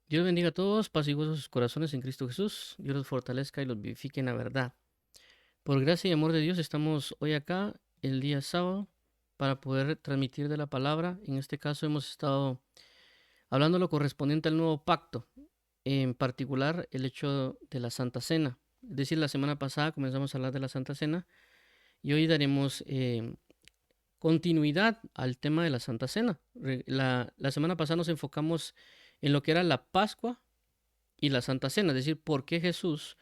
Dios bendiga a todos, paz y gozo sus corazones en Cristo Jesús. Dios los fortalezca y los vivifique en la verdad. Por gracia y amor de Dios estamos hoy acá, el día sábado, para poder transmitir de la palabra. En este caso hemos estado hablando lo correspondiente al nuevo pacto, en particular el hecho de la Santa Cena. Es decir, la semana pasada comenzamos a hablar de la Santa Cena y hoy daremos continuidad al tema de la Santa Cena. La semana pasada nos enfocamos en lo que era la Pascua y la Santa Cena, es decir, por qué Jesús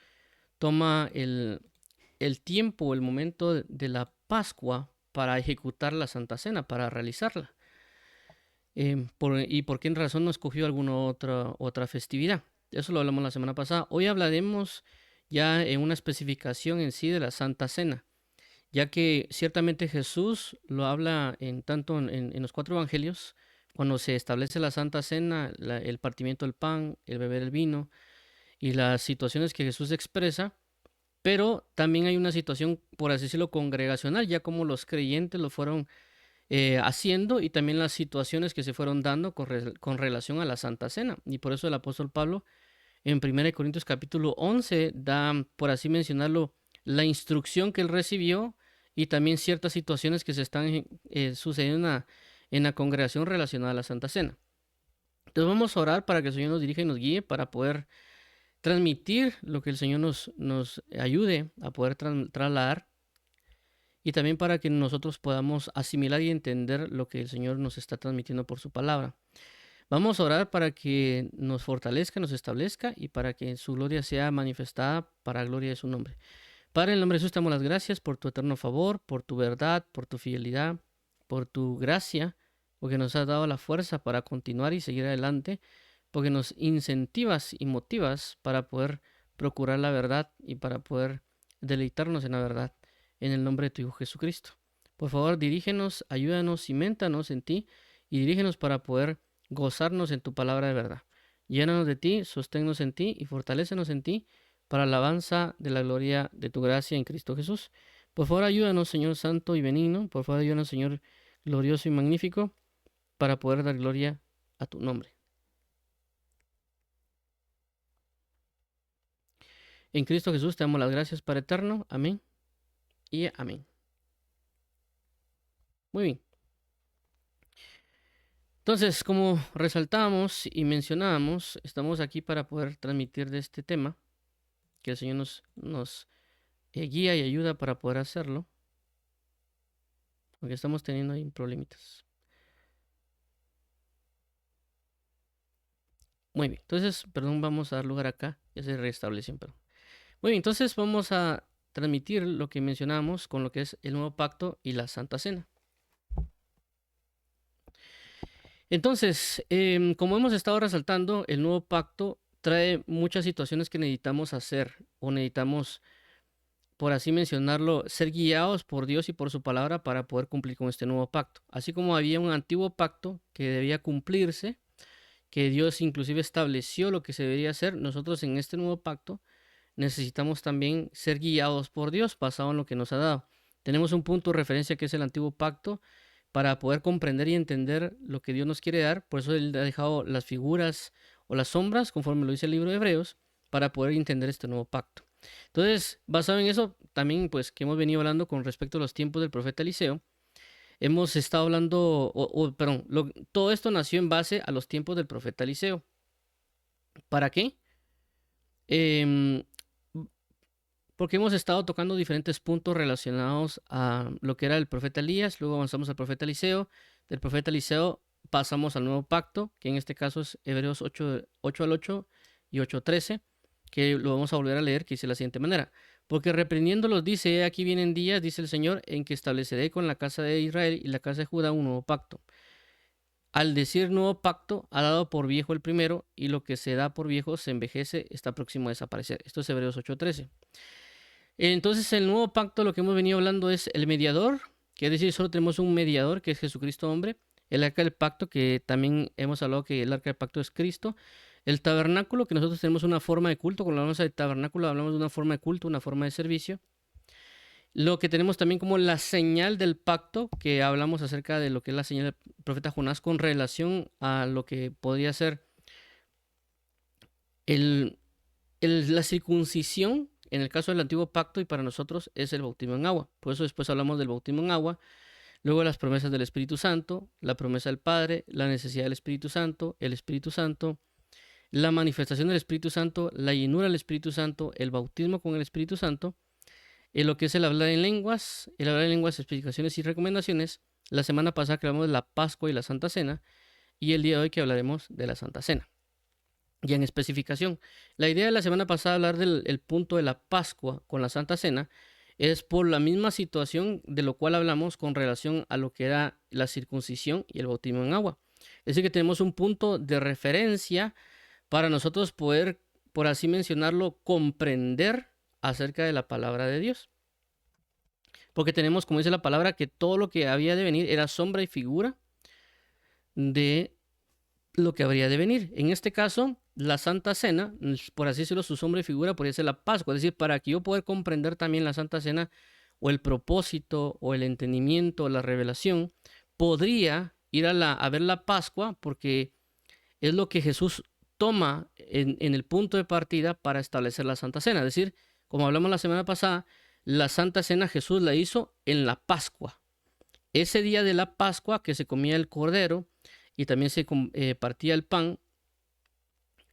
toma el tiempo, el momento de la Pascua para ejecutar la Santa Cena, para realizarla. Y por qué razón no escogió alguna otra festividad. Eso lo hablamos la semana pasada. Hoy hablaremos ya en una especificación en sí de la Santa Cena, ya que ciertamente Jesús lo habla en los cuatro evangelios, cuando se establece la Santa Cena, el partimiento del pan, el beber el vino, y las situaciones que Jesús expresa, pero también hay una situación, por así decirlo, congregacional, ya como los creyentes lo fueron haciendo y también las situaciones que se fueron dando con relación a la Santa Cena. Y por eso el apóstol Pablo en 1 Corintios capítulo 11 da, por así mencionarlo, la instrucción que él recibió y también ciertas situaciones que se están sucediendo en la congregación relacionada a la Santa Cena. Entonces vamos a orar para que el Señor nos dirija y nos guíe para poder transmitir lo que el Señor nos ayude a poder trasladar y también para que nosotros podamos asimilar y entender lo que el Señor nos está transmitiendo por su palabra. Vamos a orar para que nos fortalezca, nos establezca y para que su gloria sea manifestada para la gloria de su nombre. Padre, en el nombre de Jesús te damos las gracias por tu eterno favor, por tu verdad, por tu fidelidad, por tu gracia, porque nos has dado la fuerza para continuar y seguir adelante, porque nos incentivas y motivas para poder procurar la verdad y para poder deleitarnos en la verdad, en el nombre de tu Hijo Jesucristo. Por favor, dirígenos, ayúdanos, ciméntanos en ti y dirígenos para poder gozarnos en tu palabra de verdad. Llénanos de ti, sosténnos en ti y fortalécenos en ti para alabanza de la gloria de tu gracia en Cristo Jesús. Por favor, ayúdanos, Señor Santo y benigno. Por favor, ayúdanos, Señor glorioso y magnífico, para poder dar gloria a tu nombre. En Cristo Jesús te damos las gracias, Padre eterno. Amén y amén. Muy bien. Entonces, como resaltábamos y mencionábamos, estamos aquí para poder transmitir de este tema, que el Señor nos guía y ayuda para poder hacerlo, porque estamos teniendo ahí problemitas. Muy bien, entonces, perdón, vamos a dar lugar acá, ya se restableció, perdón. Muy bien, entonces vamos a transmitir lo que mencionamos con lo que es el nuevo pacto y la Santa Cena. Entonces, como hemos estado resaltando, el nuevo pacto trae muchas situaciones que necesitamos hacer o necesitamos, por así mencionarlo, ser guiados por Dios y por su palabra para poder cumplir con este nuevo pacto. Así como había un antiguo pacto que debía cumplirse, que Dios inclusive estableció lo que se debería hacer, nosotros en este nuevo pacto necesitamos también ser guiados por Dios basado en lo que nos ha dado. Tenemos un punto de referencia que es el antiguo pacto para poder comprender y entender lo que Dios nos quiere dar. Por eso Él ha dejado las figuras o las sombras, conforme lo dice el libro de Hebreos, para poder entender este nuevo pacto. Entonces, basado en eso, también pues que hemos venido hablando con respecto a los tiempos del profeta Eliseo, hemos estado hablando, perdón, todo esto nació en base a los tiempos del profeta Eliseo. ¿Para qué? Em, porque hemos estado tocando diferentes puntos relacionados a lo que era el profeta Elías, luego avanzamos al profeta Eliseo, del profeta Eliseo pasamos al nuevo pacto, que en este caso es Hebreos 8 al 8 y 8 al 13, que lo vamos a volver a leer, que dice de la siguiente manera: porque reprendiéndolos dice, aquí vienen días, dice el Señor, en que estableceré con la casa de Israel y la casa de Judá un nuevo pacto. Al decir nuevo pacto, ha dado por viejo el primero, y lo que se da por viejo se envejece, está próximo a desaparecer. Esto es Hebreos 8:13. Entonces, el nuevo pacto, lo que hemos venido hablando es el mediador, que es decir, solo tenemos un mediador, que es Jesucristo hombre. El arca del pacto, que también hemos hablado que el arca del pacto es Cristo. El tabernáculo, que nosotros tenemos una forma de culto. Cuando hablamos de tabernáculo, hablamos de una forma de culto, una forma de servicio. Lo que tenemos también como la señal del pacto, que hablamos acerca de lo que es la señal del profeta Jonás con relación a lo que podría ser El, la circuncisión, en el caso del antiguo pacto y para nosotros, es el bautismo en agua. Por eso después hablamos del bautismo en agua. Luego las promesas del Espíritu Santo, la promesa del Padre, la necesidad del Espíritu Santo, el Espíritu Santo, la manifestación del Espíritu Santo, la llenura del Espíritu Santo, el bautismo con el Espíritu Santo, en lo que es el hablar en lenguas, explicaciones y recomendaciones. La semana pasada que hablamos de la Pascua y la Santa Cena, y el día de hoy que hablaremos de la Santa Cena. Y en especificación, la idea de la semana pasada hablar del punto de la Pascua con la Santa Cena es por la misma situación de lo cual hablamos con relación a lo que era la circuncisión y el bautismo en agua. Es decir, que tenemos un punto de referencia para nosotros poder, por así mencionarlo, comprender acerca de la palabra de Dios. Porque tenemos, como dice la palabra, que todo lo que había de venir era sombra y figura de lo que habría de venir. En este caso, la Santa Cena, por así decirlo, su sombra y figura podría ser la Pascua. Es decir, para que yo pueda comprender también la Santa Cena o el propósito o el entendimiento o la revelación, podría ir a ver la Pascua porque es lo que Jesús toma en el punto de partida para establecer la Santa Cena. Es decir, como hablamos la semana pasada, la Santa Cena Jesús la hizo en la Pascua. Ese día de la Pascua que se comía el cordero y también se partía el pan,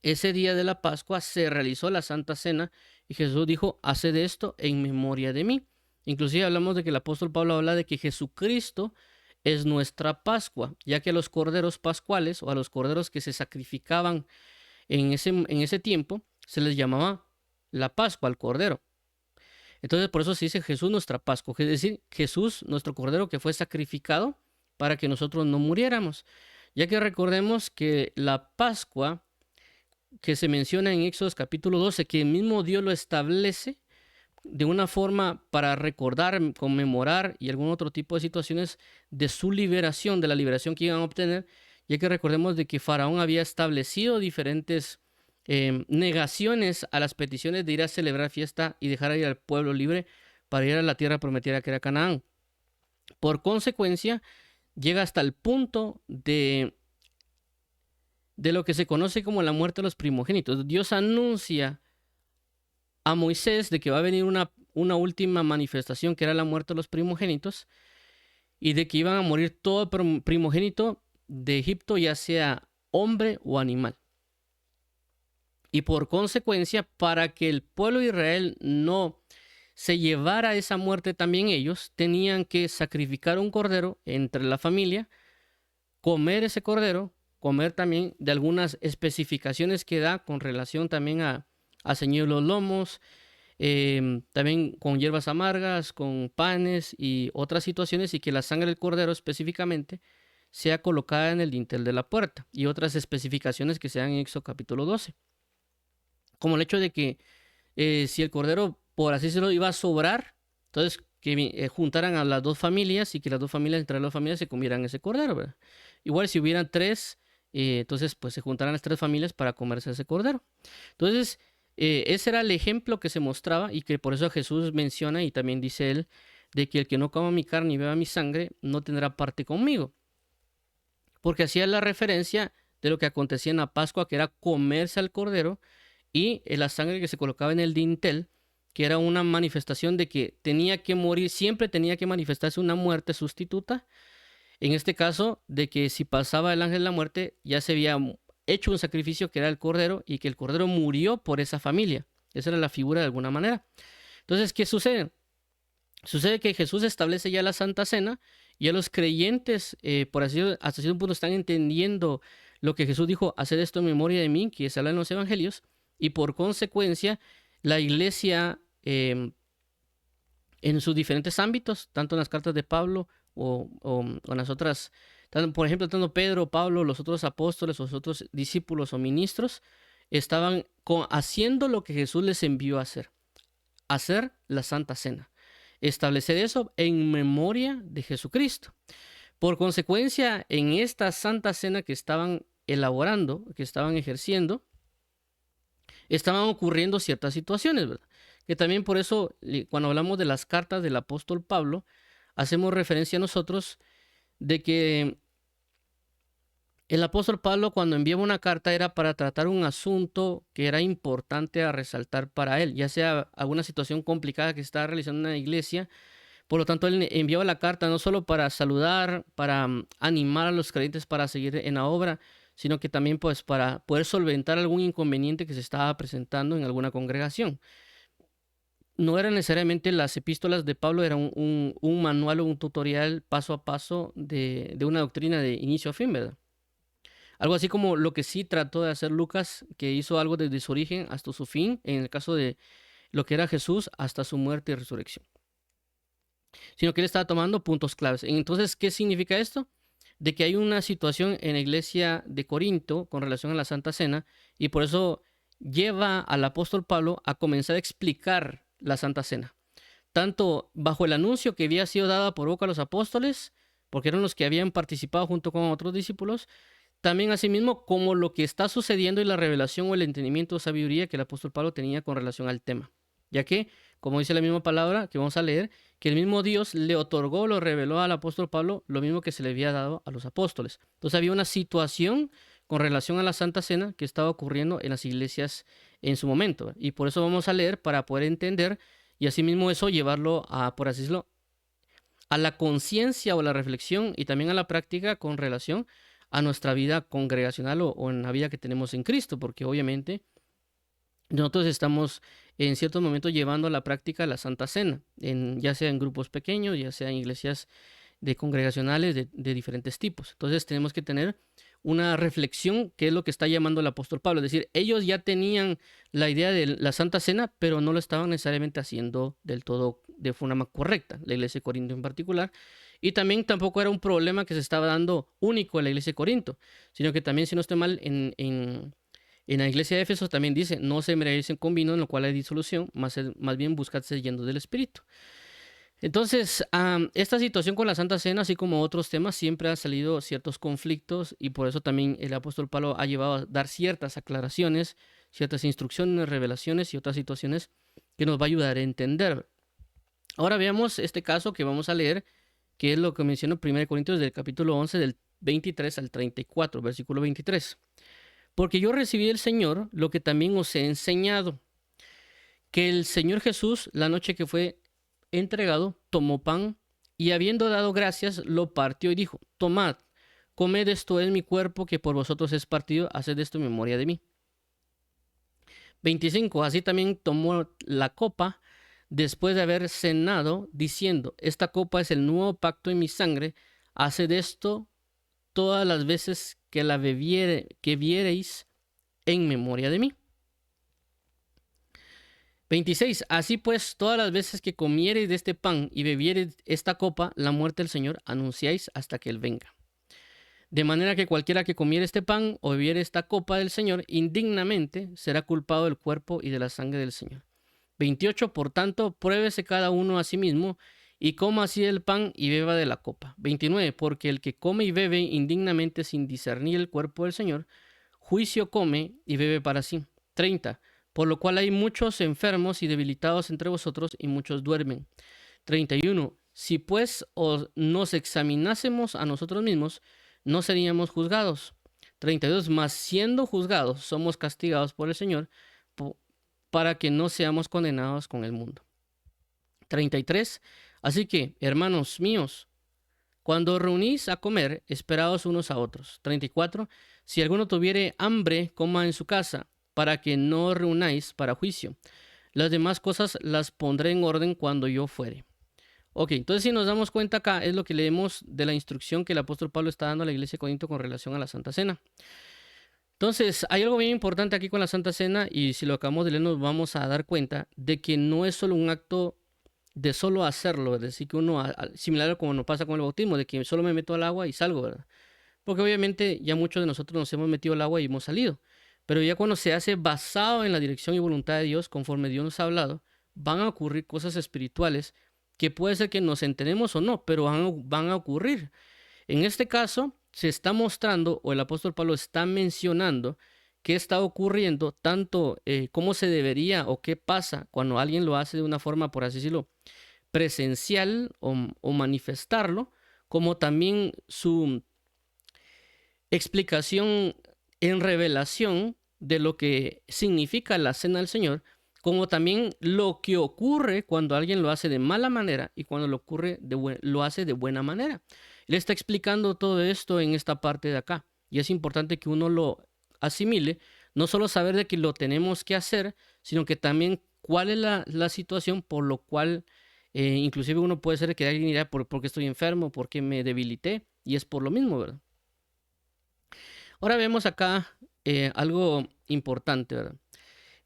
ese día de la Pascua se realizó la Santa Cena y Jesús dijo, haced esto en memoria de mí. Inclusive hablamos de que el apóstol Pablo habla de que Jesucristo es nuestra Pascua, ya que a los corderos pascuales o a los corderos que se sacrificaban en ese tiempo se les llamaba la Pascua al cordero. Entonces por eso se dice Jesús nuestra Pascua, es decir, Jesús nuestro cordero que fue sacrificado para que nosotros no muriéramos. Ya que recordemos que la Pascua que se menciona en Éxodo capítulo 12, que el mismo Dios lo establece de una forma para recordar, conmemorar y algún otro tipo de situaciones de su liberación, de la liberación que iban a obtener, ya que recordemos de que Faraón había establecido diferentes negaciones a las peticiones de ir a celebrar fiesta y dejar ir al pueblo libre para ir a la tierra prometida que era Canaán. Por consecuencia, llega hasta el punto de lo que se conoce como la muerte de los primogénitos. Dios anuncia a Moisés de que va a venir una última manifestación que era la muerte de los primogénitos y de que iban a morir todo primogénito de Egipto, ya sea hombre o animal. Y por consecuencia, para que el pueblo de Israel no se llevara esa muerte también ellos, tenían que sacrificar un cordero entre la familia, comer ese cordero, comer también de algunas especificaciones que da con relación también a ceñir los lomos, también con hierbas amargas, con panes y otras situaciones, y que la sangre del cordero específicamente sea colocada en el dintel de la puerta, y otras especificaciones que se dan en Éxodo capítulo 12. Como el hecho de que si el cordero, por así decirlo, iba a sobrar, entonces que juntaran a las dos familias y que las dos familias, entre las dos familias, se comieran ese cordero, ¿verdad? Igual si hubieran tres, entonces pues se juntaran las tres familias para comerse ese cordero. Entonces, ese era el ejemplo que se mostraba y que por eso Jesús menciona y también dice él, de que el que no coma mi carne y beba mi sangre no tendrá parte conmigo. Porque hacía la referencia de lo que acontecía en la Pascua, que era comerse al cordero, y la sangre que se colocaba en el dintel, que era una manifestación de que tenía que morir, siempre tenía que manifestarse una muerte sustituta. En este caso, de que si pasaba el ángel de la muerte, ya se había hecho un sacrificio que era el cordero y que el cordero murió por esa familia. Esa era la figura de alguna manera. Entonces, ¿qué sucede? Sucede que Jesús establece ya la Santa Cena y a los creyentes, por así hasta cierto punto, están entendiendo lo que Jesús dijo, hacer esto en memoria de mí, que se habla en los evangelios, y por consecuencia la iglesia en sus diferentes ámbitos, tanto en las cartas de Pablo o en las otras, por ejemplo, tanto Pedro, Pablo, los otros apóstoles, los otros discípulos o ministros, estaban haciendo lo que Jesús les envió a hacer la Santa Cena, establecer eso en memoria de Jesucristo. Por consecuencia, en esta Santa Cena que estaban elaborando, que estaban ejerciendo, estaban ocurriendo ciertas situaciones, ¿verdad? Que también por eso, cuando hablamos de las cartas del apóstol Pablo, hacemos referencia a nosotros de que El apóstol Pablo, cuando enviaba una carta, era para tratar un asunto que era importante a resaltar para él, ya sea alguna situación complicada que estaba realizando en una iglesia. Por lo tanto, él enviaba la carta no solo para saludar, para animar a los creyentes para seguir en la obra, sino que también pues para poder solventar algún inconveniente que se estaba presentando en alguna congregación. No eran necesariamente las epístolas de Pablo, era un manual o un tutorial paso a paso de una doctrina de inicio a fin, ¿verdad? Algo así como lo que sí trató de hacer Lucas, que hizo algo desde su origen hasta su fin, en el caso de lo que era Jesús hasta su muerte y resurrección. Sino que él estaba tomando puntos claves. Entonces, ¿qué significa esto? De que hay una situación en la iglesia de Corinto con relación a la Santa Cena, y por eso lleva al apóstol Pablo a comenzar a explicar la Santa Cena, tanto bajo el anuncio que había sido dado por boca a los apóstoles, porque eran los que habían participado junto con otros discípulos, también asimismo como lo que está sucediendo y la revelación o el entendimiento o sabiduría que el apóstol Pablo tenía con relación al tema, ya que, como dice la misma palabra que vamos a leer, que el mismo Dios le otorgó, lo reveló al apóstol Pablo, lo mismo que se le había dado a los apóstoles. Entonces había una situación con relación a la Santa Cena que estaba ocurriendo en las iglesias en su momento, y por eso vamos a leer para poder entender y asimismo eso llevarlo a, por así decirlo, a la conciencia o la reflexión y también a la práctica con relación a nuestra vida congregacional o en la vida que tenemos en Cristo, porque obviamente nosotros estamos en ciertos momentos llevando a la práctica la Santa Cena, ya sea en grupos pequeños, ya sea en iglesias de congregacionales de diferentes tipos. Entonces tenemos que tener una reflexión, que es lo que está llamando el apóstol Pablo. Es decir, ellos ya tenían la idea de la Santa Cena, pero no lo estaban necesariamente haciendo del todo de forma correcta, la iglesia de Corinto en particular. Y también tampoco era un problema que se estaba dando único en la iglesia de Corinto, sino que también, si no estoy mal, en la iglesia de Éfeso también dice, no se embriaguecen con vino, en lo cual hay disolución, más bien buscadse yendo del Espíritu. Entonces, esta situación con la Santa Cena, así como otros temas, siempre han salido ciertos conflictos y por eso también el apóstol Pablo ha llevado a dar ciertas aclaraciones, ciertas instrucciones, revelaciones y otras situaciones que nos va a ayudar a entender. Ahora veamos este caso que vamos a leer, que es lo que menciona 1 Corintios del capítulo 11, del 23 al 34, versículo 23. Porque yo recibí del Señor lo que también os he enseñado, que el Señor Jesús, la noche que fue entregado, tomó pan y habiendo dado gracias, lo partió y dijo, tomad, comed, esto es mi cuerpo que por vosotros es partido, haced esto en memoria de mí. 25. Así también tomó la copa después de haber cenado, diciendo, esta copa es el nuevo pacto en mi sangre, haced esto todas las veces que la viereis en memoria de mí. 26. Así pues, todas las veces que comiereis de este pan y bebiereis esta copa, la muerte del Señor anunciáis hasta que Él venga. De manera que cualquiera que comiere este pan o bebiere esta copa del Señor indignamente será culpado del cuerpo y de la sangre del Señor. 28. Por tanto, pruébese cada uno a sí mismo y coma así el pan y beba de la copa. 29. Porque el que come y bebe indignamente sin discernir el cuerpo del Señor, juicio come y bebe para sí. 30. Por lo cual hay muchos enfermos y debilitados entre vosotros y muchos duermen. 31. Si pues nos examinásemos a nosotros mismos, no seríamos juzgados. 32. Mas siendo juzgados, somos castigados por el Señor para que no seamos condenados con el mundo. 33. Así que, hermanos míos, cuando reunís a comer, esperaos unos a otros. 34. Si alguno tuviere hambre, coma en su casa, para que no reunáis para juicio. Las demás cosas las pondré en orden cuando yo fuere. Ok, entonces si nos damos cuenta acá, es lo que leemos de la instrucción que el apóstol Pablo está dando a la iglesia de Corinto con relación a la Santa Cena. Entonces, hay algo bien importante aquí con la Santa Cena, y si lo acabamos de leer nos vamos a dar cuenta de que no es solo un acto de solo hacerlo, es decir, que uno, similar a como nos pasa con el bautismo, de que solo me meto al agua y salgo, ¿verdad? Porque obviamente ya muchos de nosotros nos hemos metido al agua y hemos salido. Pero ya cuando se hace basado en la dirección y voluntad de Dios, conforme Dios nos ha hablado, van a ocurrir cosas espirituales que puede ser que nos enteremos o no, pero van a ocurrir. En este caso, se está mostrando, o el apóstol Pablo está mencionando, qué está ocurriendo, tanto cómo se debería o qué pasa cuando alguien lo hace de una forma, por así decirlo, presencial o manifestarlo, como también explicación en revelación de lo que significa la cena del Señor, como también lo que ocurre cuando alguien lo hace de mala manera y cuando lo hace de buena manera. Él está explicando todo esto en esta parte de acá. Y es importante que uno lo asimile, no solo saber de que lo tenemos que hacer, sino que también cuál es la situación por lo cual, inclusive uno puede ser que alguien dirá, ¿por qué estoy enfermo? ¿Por qué me debilité? Y es por lo mismo, ¿verdad? Ahora vemos acá algo importante, ¿verdad?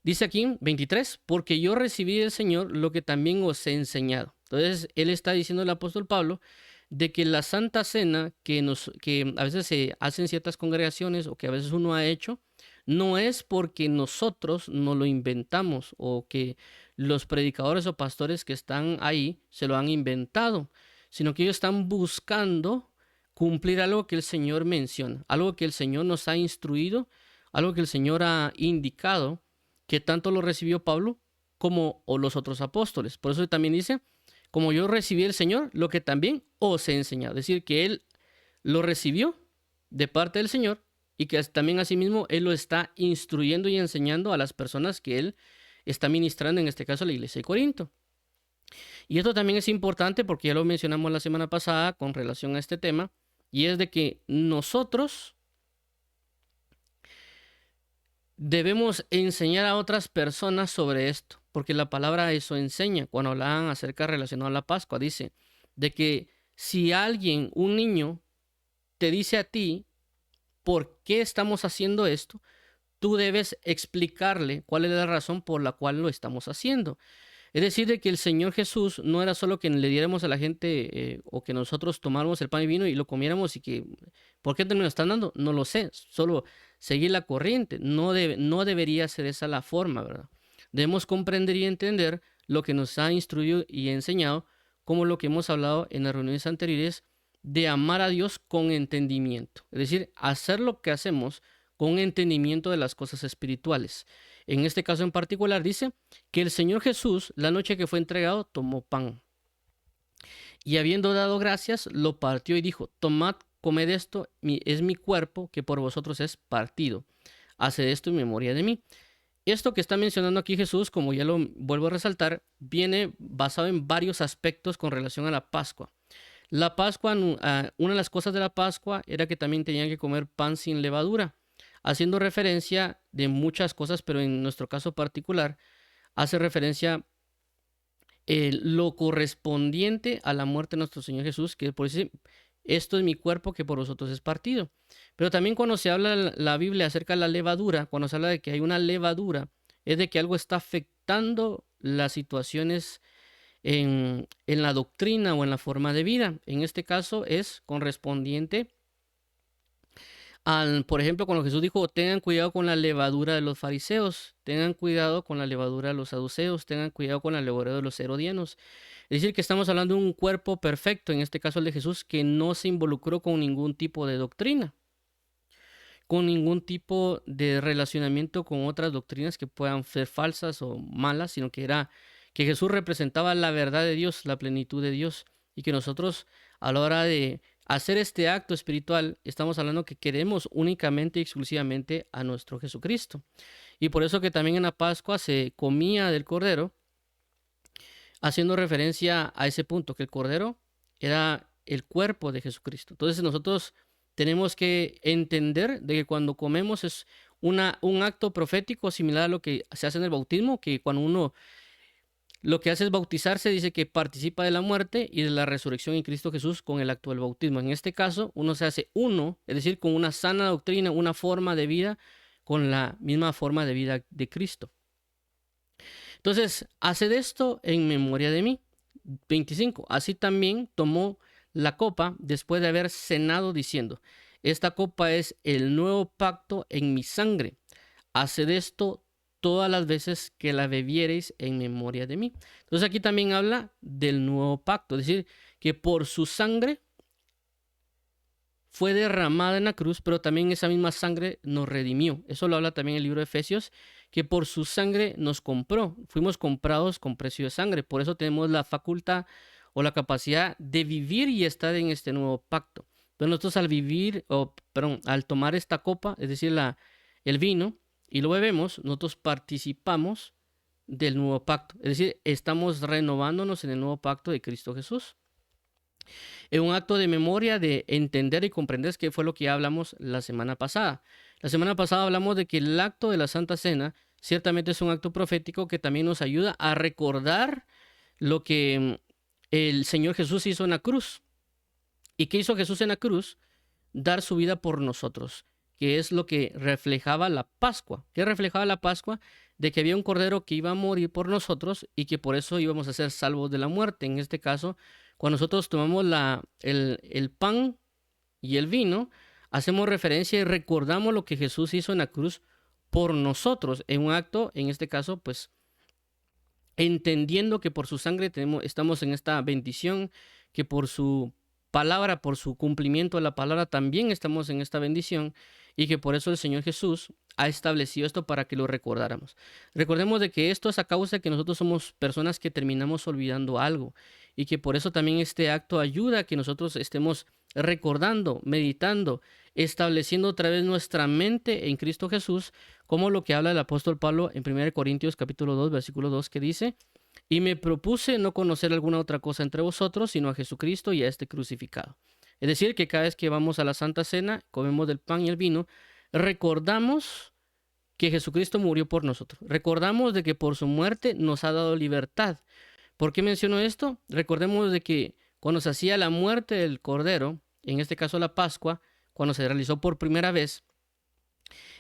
Dice aquí, 23, porque yo recibí del Señor lo que también os he enseñado. Entonces, él está diciendo el apóstol Pablo de que la Santa Cena que a veces se hace en ciertas congregaciones o que a veces uno ha hecho, no es porque nosotros no lo inventamos o que los predicadores o pastores que están ahí se lo han inventado, sino que ellos están buscando cumplir algo que el Señor menciona, algo que el Señor nos ha instruido, algo que el Señor ha indicado, que tanto lo recibió Pablo como los otros apóstoles. Por eso también dice, como yo recibí el Señor, lo que también os he enseñado. Es decir, que él lo recibió de parte del Señor y que también asimismo él lo está instruyendo y enseñando a las personas que él está ministrando, en este caso la iglesia de Corinto. Y esto también es importante porque ya lo mencionamos la semana pasada con relación a este tema, y es de que nosotros debemos enseñar a otras personas sobre esto, porque la palabra eso enseña. Cuando hablan acerca relacionado a la Pascua, dice de que si alguien, un niño, te dice a ti por qué estamos haciendo esto, tú debes explicarle cuál es la razón por la cual lo estamos haciendo. Es decir, de que el Señor Jesús no era solo que le diéramos a la gente o que nosotros tomáramos el pan y vino y lo comiéramos y que, ¿por qué te lo están dando? No lo sé, solo seguir la corriente. No debería ser esa la forma, ¿verdad? Debemos comprender y entender lo que nos ha instruido y enseñado, como lo que hemos hablado en las reuniones anteriores, de amar a Dios con entendimiento. Es decir, hacer lo que hacemos con entendimiento de las cosas espirituales. En este caso en particular dice que el Señor Jesús, la noche que fue entregado, tomó pan. Y habiendo dado gracias, lo partió y dijo, tomad, comed esto, es mi cuerpo que por vosotros es partido. Haced esto en memoria de mí. Esto que está mencionando aquí Jesús, como ya lo vuelvo a resaltar, viene basado en varios aspectos con relación a la Pascua. La Pascua, una de las cosas de la Pascua era que también tenían que comer pan sin levadura, haciendo referencia de muchas cosas, pero en nuestro caso particular hace referencia lo correspondiente a la muerte de nuestro Señor Jesús, que por eso esto es mi cuerpo que por vosotros es partido. Pero también cuando se habla la Biblia acerca de la levadura, cuando se habla de que hay una levadura, es de que algo está afectando las situaciones en la doctrina o en la forma de vida. En este caso es correspondiente por ejemplo, cuando Jesús dijo, tengan cuidado con la levadura de los fariseos, tengan cuidado con la levadura de los saduceos, tengan cuidado con la levadura de los herodianos. Es decir, que estamos hablando de un cuerpo perfecto, en este caso el de Jesús, que no se involucró con ningún tipo de doctrina, con ningún tipo de relacionamiento con otras doctrinas que puedan ser falsas o malas, sino que era que Jesús representaba la verdad de Dios, la plenitud de Dios, y que nosotros a la hora de hacer este acto espiritual, estamos hablando que queremos únicamente y exclusivamente a nuestro Jesucristo. Y por eso que también en la Pascua se comía del cordero, haciendo referencia a ese punto, que el cordero era el cuerpo de Jesucristo. Entonces nosotros tenemos que entender de que cuando comemos es un acto profético similar a lo que se hace en el bautismo, que cuando uno lo que hace es bautizarse, dice que participa de la muerte y de la resurrección en Cristo Jesús con el acto del bautismo. En este caso, uno se hace uno, es decir, con una sana doctrina, una forma de vida, con la misma forma de vida de Cristo. Entonces, haced esto en memoria de mí. 25. Así también tomó la copa después de haber cenado diciendo, esta copa es el nuevo pacto en mi sangre. Haced esto todas las veces que la bebiereis en memoria de mí. Entonces aquí también habla del nuevo pacto, es decir, que por su sangre fue derramada en la cruz, pero también esa misma sangre nos redimió. Eso lo habla también el libro de Efesios, que por su sangre nos compró. Fuimos comprados con precio de sangre. Por eso tenemos la facultad o la capacidad de vivir y estar en este nuevo pacto. Pero nosotros al tomar esta copa, es decir, el vino, y lo bebemos, nosotros participamos del nuevo pacto. Es decir, estamos renovándonos en el nuevo pacto de Cristo Jesús. En un acto de memoria, de entender y comprender, que fue lo que ya hablamos la semana pasada. La semana pasada hablamos de que el acto de la Santa Cena ciertamente es un acto profético que también nos ayuda a recordar lo que el Señor Jesús hizo en la cruz. ¿Y qué hizo Jesús en la cruz? Dar su vida por nosotros, que es lo que reflejaba la Pascua. ¿Qué reflejaba la Pascua? De que había un cordero que iba a morir por nosotros y que por eso íbamos a ser salvos de la muerte. En este caso, cuando nosotros tomamos el pan y el vino, hacemos referencia y recordamos lo que Jesús hizo en la cruz por nosotros, en un acto, en este caso, pues, entendiendo que por su sangre estamos en esta bendición, que por su palabra, por su cumplimiento de la palabra, también estamos en esta bendición, y que por eso el Señor Jesús ha establecido esto para que lo recordáramos. Recordemos de que esto es a causa de que nosotros somos personas que terminamos olvidando algo, y que por eso también este acto ayuda a que nosotros estemos recordando, meditando, estableciendo otra vez nuestra mente en Cristo Jesús, como lo que habla el apóstol Pablo en 1 Corintios capítulo 2, versículo 2, que dice: y me propuse no conocer alguna otra cosa entre vosotros, sino a Jesucristo y a este crucificado. Es decir, que cada vez que vamos a la Santa Cena, comemos del pan y el vino, recordamos que Jesucristo murió por nosotros. Recordamos de que por su muerte nos ha dado libertad. ¿Por qué menciono esto? Recordemos de que cuando se hacía la muerte del Cordero, en este caso la Pascua, cuando se realizó por primera vez,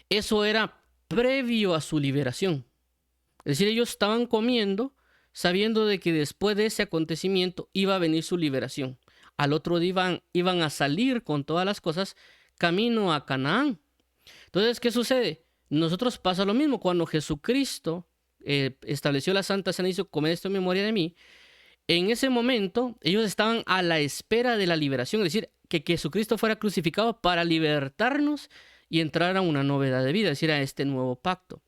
eso era previo a su liberación. Es decir, ellos estaban comiendo sabiendo de que después de ese acontecimiento iba a venir su liberación. Al otro día iban a salir con todas las cosas camino a Canaán. Entonces, ¿qué sucede? Nosotros pasa lo mismo. Cuando Jesucristo estableció la Santa Cena y dijo: comed esto en memoria de mí, en ese momento ellos estaban a la espera de la liberación, es decir, que Jesucristo fuera crucificado para libertarnos y entrar a una novedad de vida, es decir, a este nuevo pacto.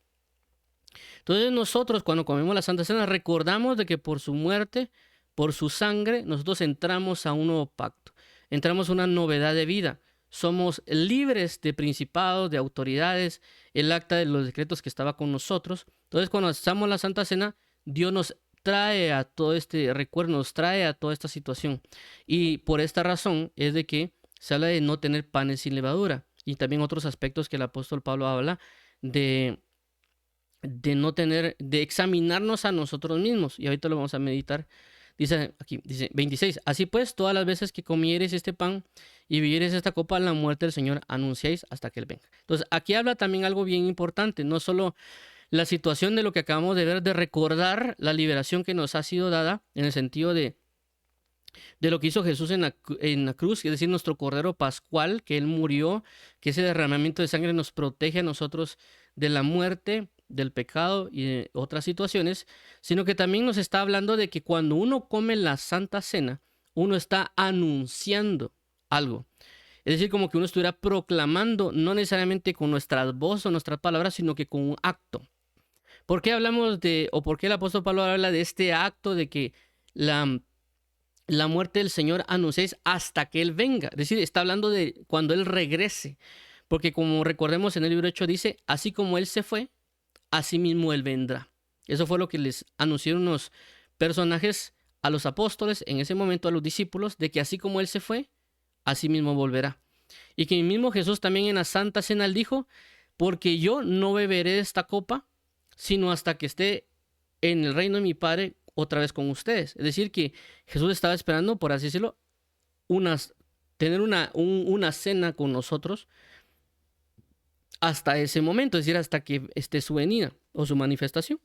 Entonces nosotros, cuando comemos la Santa Cena, recordamos de que por su muerte, por su sangre, nosotros entramos a un nuevo pacto, entramos a una novedad de vida. Somos libres de principados, de autoridades, el acta de los decretos que estaba con nosotros. Entonces, cuando hacemos la Santa Cena, Dios nos trae a todo este recuerdo, nos trae a toda esta situación. Y por esta razón es de que se habla de no tener panes sin levadura. Y también otros aspectos que el apóstol Pablo habla de no tener, de examinarnos a nosotros mismos. Y ahorita lo vamos a meditar. Dice aquí, dice 26, así pues, todas las veces que comieres este pan y bebieres esta copa, la muerte del Señor anunciáis hasta que Él venga. Entonces, aquí habla también algo bien importante, no solo la situación de lo que acabamos de ver, de recordar la liberación que nos ha sido dada, en el sentido de lo que hizo Jesús en la cruz, es decir, nuestro Cordero Pascual, que Él murió, que ese derramamiento de sangre nos protege a nosotros de la muerte, del pecado y de otras situaciones, sino que también nos está hablando de que cuando uno come la Santa Cena, uno está anunciando algo. Es decir, como que uno estuviera proclamando, no necesariamente con nuestras voces o nuestras palabras, sino que con un acto. ¿Por qué hablamos o por qué el apóstol Pablo habla de este acto de que la muerte del Señor anunciéis hasta que Él venga? Es decir, está hablando de cuando Él regrese. Porque como recordemos en el libro de Hechos dice, así como Él se fue, así mismo Él vendrá. Eso fue lo que les anunciaron unos personajes a los apóstoles, en ese momento a los discípulos, de que así como Él se fue, así mismo volverá. Y que el mismo Jesús también en la Santa Cena Él dijo, porque yo no beberé de esta copa, sino hasta que esté en el reino de mi Padre otra vez con ustedes. Es decir, que Jesús estaba esperando, por así decirlo, tener una cena con nosotros hasta ese momento, es decir, hasta que esté su venida o su manifestación.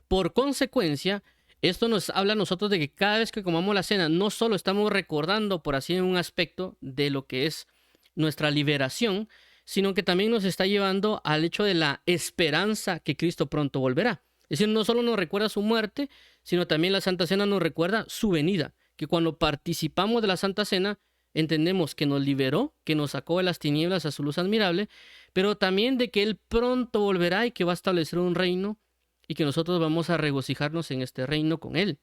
Por consecuencia, esto nos habla a nosotros de que cada vez que comamos la cena, no solo estamos recordando, por así, un aspecto de lo que es nuestra liberación, sino que también nos está llevando al hecho de la esperanza que Cristo pronto volverá. Es decir, no solo nos recuerda su muerte, sino también la Santa Cena nos recuerda su venida, que cuando participamos de la Santa Cena, entendemos que nos liberó, que nos sacó de las tinieblas a su luz admirable, pero también de que Él pronto volverá y que va a establecer un reino y que nosotros vamos a regocijarnos en este reino con Él.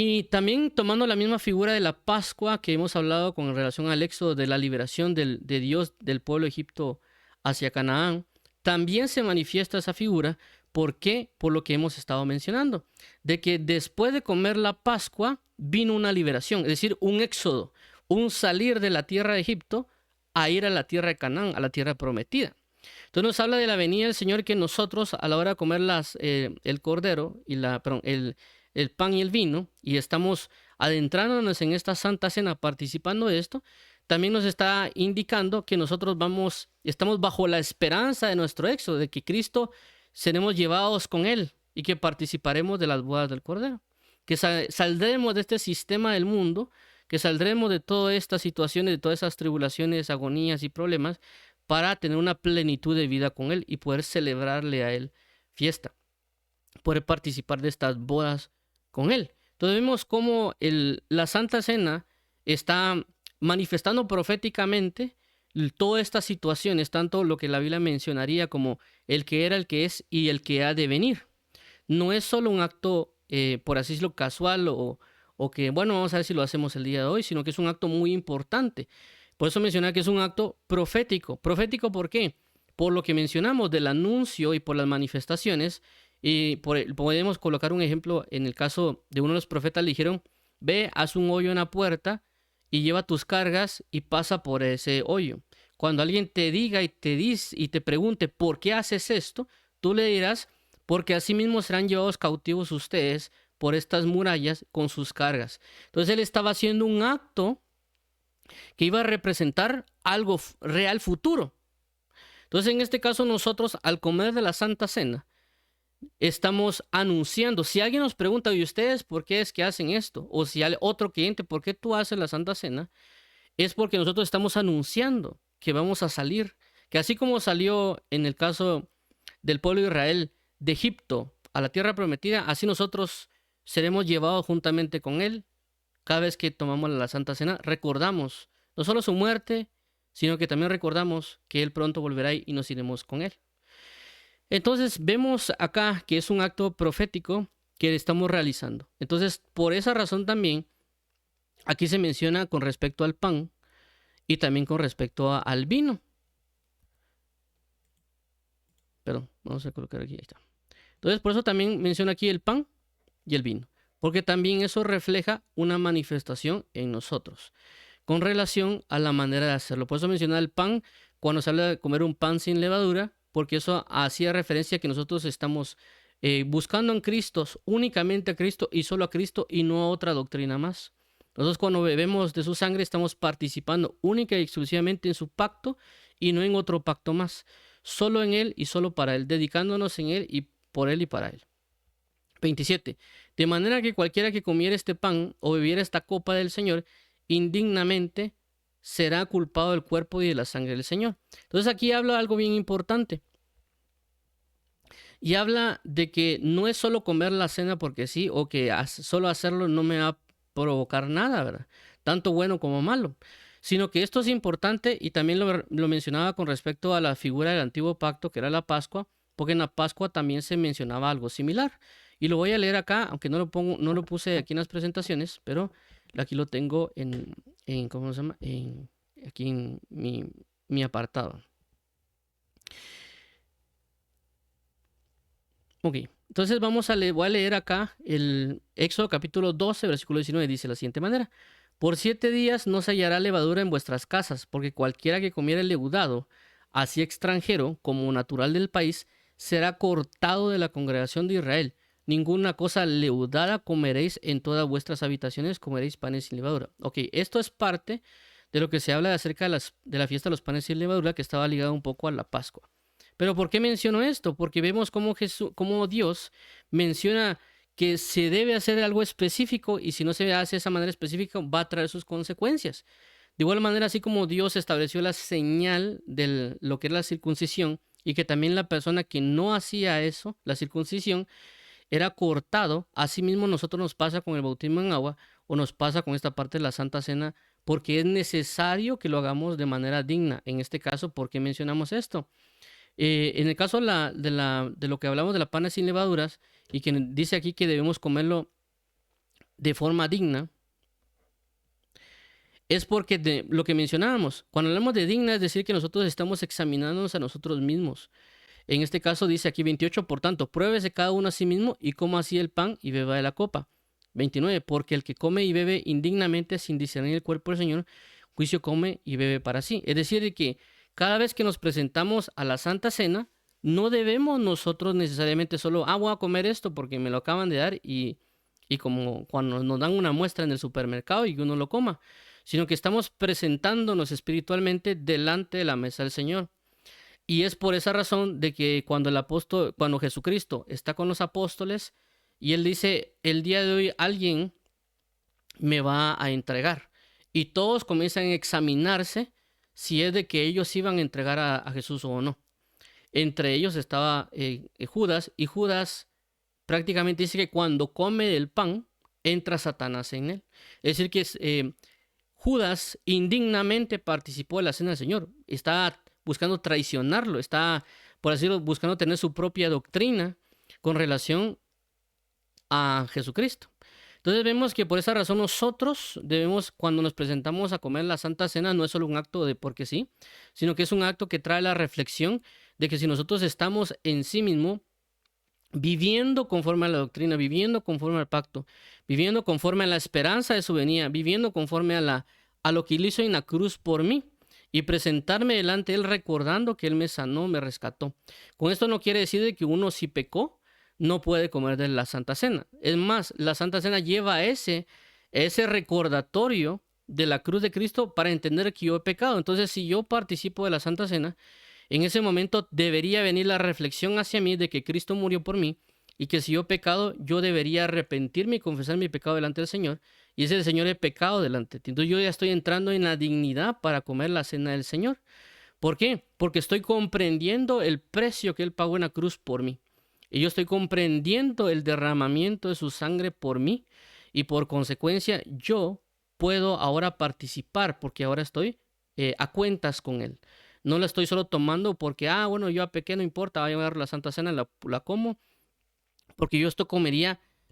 Y también tomando la misma figura de la Pascua que hemos hablado con relación al éxodo de la liberación de Dios del pueblo de Egipto hacia Canaán, también se manifiesta esa figura. ¿Por qué? Por lo que hemos estado mencionando, de que después de comer la Pascua vino una liberación, es decir, un éxodo, un salir de la tierra de Egipto a ir a la tierra de Canaán, a la tierra prometida. Entonces nos habla de la venida del Señor, que nosotros a la hora de comer el cordero y el pan y el vino, y estamos adentrándonos en esta Santa Cena, participando de esto, también nos está indicando que nosotros estamos bajo la esperanza de nuestro éxodo, de que Cristo seremos llevados con Él y que participaremos de las bodas del Cordero, que saldremos de este sistema del mundo, que saldremos de todas estas situaciones, de todas esas tribulaciones, agonías y problemas, para tener una plenitud de vida con Él y poder celebrarle a Él fiesta, poder participar de estas bodas con Él. Entonces vemos cómo la Santa Cena está manifestando proféticamente todas estas situaciones, tanto lo que la Biblia mencionaría como el que era, el que es y el que ha de venir. No es solo un acto, por así decirlo, casual o que, bueno, vamos a ver si lo hacemos el día de hoy, sino que es un acto muy importante. Por eso mencioné que es un acto profético. ¿Profético por qué? Por lo que mencionamos del anuncio y por las manifestaciones. Y podemos colocar un ejemplo en el caso de uno de los profetas. Le dijeron: ve, haz un hoyo en la puerta y lleva tus cargas y pasa por ese hoyo. Cuando alguien te diga y te pregunte por qué haces esto, tú le dirás: porque así mismo serán llevados cautivos ustedes por estas murallas con sus cargas. Entonces él estaba haciendo un acto que iba a representar algo real futuro. Entonces, en este caso, nosotros al comer de la Santa Cena estamos anunciando. Si alguien nos pregunta: ¿y ustedes por qué es que hacen esto? O si hay otro cliente: ¿por qué tú haces la Santa Cena? Es porque nosotros estamos anunciando que vamos a salir, que así como salió en el caso del pueblo de Israel de Egipto a la tierra prometida, así nosotros seremos llevados juntamente con Él. Cada vez que tomamos la Santa Cena, recordamos no solo su muerte, sino que también recordamos que Él pronto volverá y nos iremos con Él. Entonces vemos acá que es un acto profético que estamos realizando. Entonces, por esa razón también, aquí se menciona con respecto al pan y también con respecto al vino. Perdón, vamos a colocar aquí, ahí está. Entonces, por eso también menciona aquí el pan y el vino, porque también eso refleja una manifestación en nosotros con relación a la manera de hacerlo. Por eso menciona el pan cuando se habla de comer un pan sin levadura, porque eso hacía referencia a que nosotros estamos buscando en Cristo, únicamente a Cristo y solo a Cristo y no a otra doctrina más. Nosotros cuando bebemos de su sangre estamos participando única y exclusivamente en su pacto y no en otro pacto más. Solo en Él y solo para Él, dedicándonos en Él y por Él y para Él. 27. De manera que cualquiera que comiera este pan o bebiera esta copa del Señor indignamente será culpado del cuerpo y de la sangre del Señor. Entonces aquí habla algo bien importante. Y habla de que no es solo comer la cena porque sí, o que solo hacerlo no me va a provocar nada, ¿verdad? Tanto bueno como malo. Sino que esto es importante, y también lo mencionaba con respecto a la figura del antiguo pacto, que era la Pascua, porque en la Pascua también se mencionaba algo similar. Y lo voy a leer acá, aunque no lo puse aquí en las presentaciones, pero aquí lo tengo ¿cómo se llama? Aquí en mi apartado. Ok, entonces voy a leer acá el Éxodo capítulo 12, versículo 19, dice de la siguiente manera: por 7 días no se hallará levadura en vuestras casas, porque cualquiera que comiera el leudado, así extranjero como natural del país, será cortado de la congregación de Israel. Ninguna cosa leudada comeréis en todas vuestras habitaciones, comeréis panes sin levadura. Ok, esto es parte de lo que se habla acerca de la fiesta de los panes sin levadura, que estaba ligado un poco a la Pascua. Pero ¿por qué menciono esto? Porque vemos cómo Dios menciona que se debe hacer algo específico, y si no se hace de esa manera específica va a traer sus consecuencias. De igual manera, así como Dios estableció la señal de lo que es la circuncisión, y que también la persona que no hacía eso, la circuncisión, era cortado, asimismo nosotros nos pasa con el bautismo en agua, o nos pasa con esta parte de la Santa Cena, porque es necesario que lo hagamos de manera digna. En este caso, ¿por qué mencionamos esto? En el caso de lo que hablamos de la pana sin levaduras, y que dice aquí que debemos comerlo de forma digna, es porque de lo que mencionábamos, cuando hablamos de digna es decir que nosotros estamos examinándonos a nosotros mismos. En este caso dice aquí 28, por tanto, pruébese cada uno a sí mismo y coma así el pan y beba de la copa. 29, porque el que come y bebe indignamente sin discernir el cuerpo del Señor, juicio come y bebe para sí. Es decir, que cada vez que nos presentamos a la Santa Cena, no debemos nosotros necesariamente solo, voy a comer esto porque me lo acaban de dar y como cuando nos dan una muestra en el supermercado y que uno lo coma, sino que estamos presentándonos espiritualmente delante de la mesa del Señor. Y es por esa razón de que cuando Jesucristo está con los apóstoles y él dice, el día de hoy alguien me va a entregar. Y todos comienzan a examinarse si es de que ellos iban a entregar a Jesús o no. Entre ellos estaba Judas, y Judas prácticamente dice que cuando come el pan, entra Satanás en él. Es decir, que Judas indignamente participó de la cena del Señor. Está buscando traicionarlo, está, por así decirlo, buscando tener su propia doctrina con relación a Jesucristo. Entonces vemos que por esa razón nosotros debemos, cuando nos presentamos a comer la Santa Cena, no es solo un acto de porque sí, sino que es un acto que trae la reflexión de que si nosotros estamos en sí mismo viviendo conforme a la doctrina, viviendo conforme al pacto, viviendo conforme a la esperanza de su venida, viviendo conforme a lo que él hizo en la cruz por mí, y presentarme delante de él recordando que él me sanó, me rescató. Con esto no quiere decir que uno si pecó no puede comer de la Santa Cena. Es más, la Santa Cena lleva ese recordatorio de la cruz de Cristo para entender que yo he pecado. Entonces, si yo participo de la Santa Cena, en ese momento debería venir la reflexión hacia mí de que Cristo murió por mí y que si yo he pecado, yo debería arrepentirme y confesar mi pecado delante del Señor. Y ese Señor he pecado delante de ti. Entonces yo ya estoy entrando en la dignidad para comer la cena del Señor. ¿Por qué? Porque estoy comprendiendo el precio que Él pagó en la cruz por mí. Y yo estoy comprendiendo el derramamiento de su sangre por mí. Y por consecuencia yo puedo ahora participar porque ahora estoy a cuentas con Él. No la estoy solo tomando porque, bueno, yo a pequeño no importa, voy a llevar la Santa Cena, la como. Porque yo esto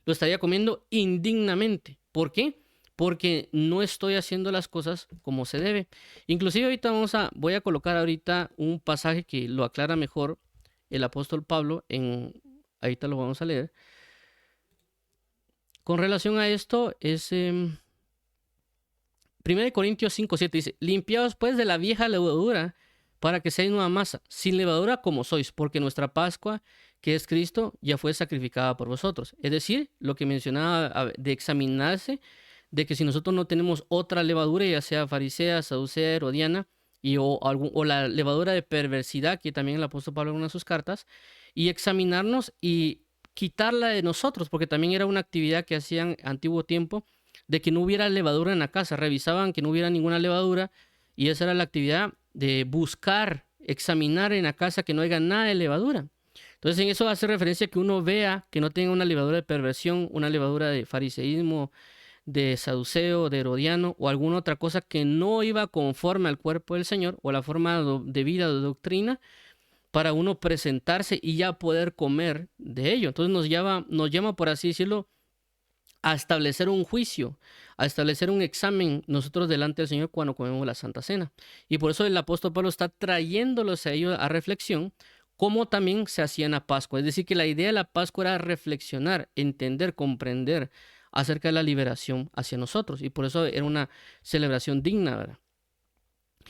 lo estaría comiendo indignamente. ¿Por qué? Porque no estoy haciendo las cosas como se debe. Inclusive ahorita voy a colocar ahorita un pasaje que lo aclara mejor el apóstol Pablo, ahorita lo vamos a leer. Con relación a esto es 1 Corintios 5:7 dice, limpiaos pues de la vieja levadura para que seáis nueva masa, sin levadura como sois, porque nuestra Pascua, que es Cristo, ya fue sacrificada por vosotros. Es decir, lo que mencionaba de examinarse, de que si nosotros no tenemos otra levadura, ya sea farisea, saducea, herodiana, o la levadura de perversidad, que también el apóstol Pablo en una de sus cartas, y examinarnos y quitarla de nosotros, porque también era una actividad que hacían antiguo tiempo, de que no hubiera levadura en la casa, revisaban que no hubiera ninguna levadura, y esa era la actividad de buscar, examinar en la casa que no haya nada de levadura. Entonces en eso hace referencia a que uno vea que no tenga una levadura de perversión, una levadura de fariseísmo, de saduceo, de herodiano o alguna otra cosa que no iba conforme al cuerpo del Señor o la forma de vida, de doctrina, para uno presentarse y ya poder comer de ello. Entonces nos llama, por así decirlo, a establecer un juicio, a establecer un examen nosotros delante del Señor cuando comemos la Santa Cena. Y por eso el apóstol Pablo está trayéndolos a ellos a reflexión, como también se hacía en la Pascua. Es decir, que la idea de la Pascua era reflexionar, entender, comprender acerca de la liberación hacia nosotros. Y por eso era una celebración digna, ¿verdad?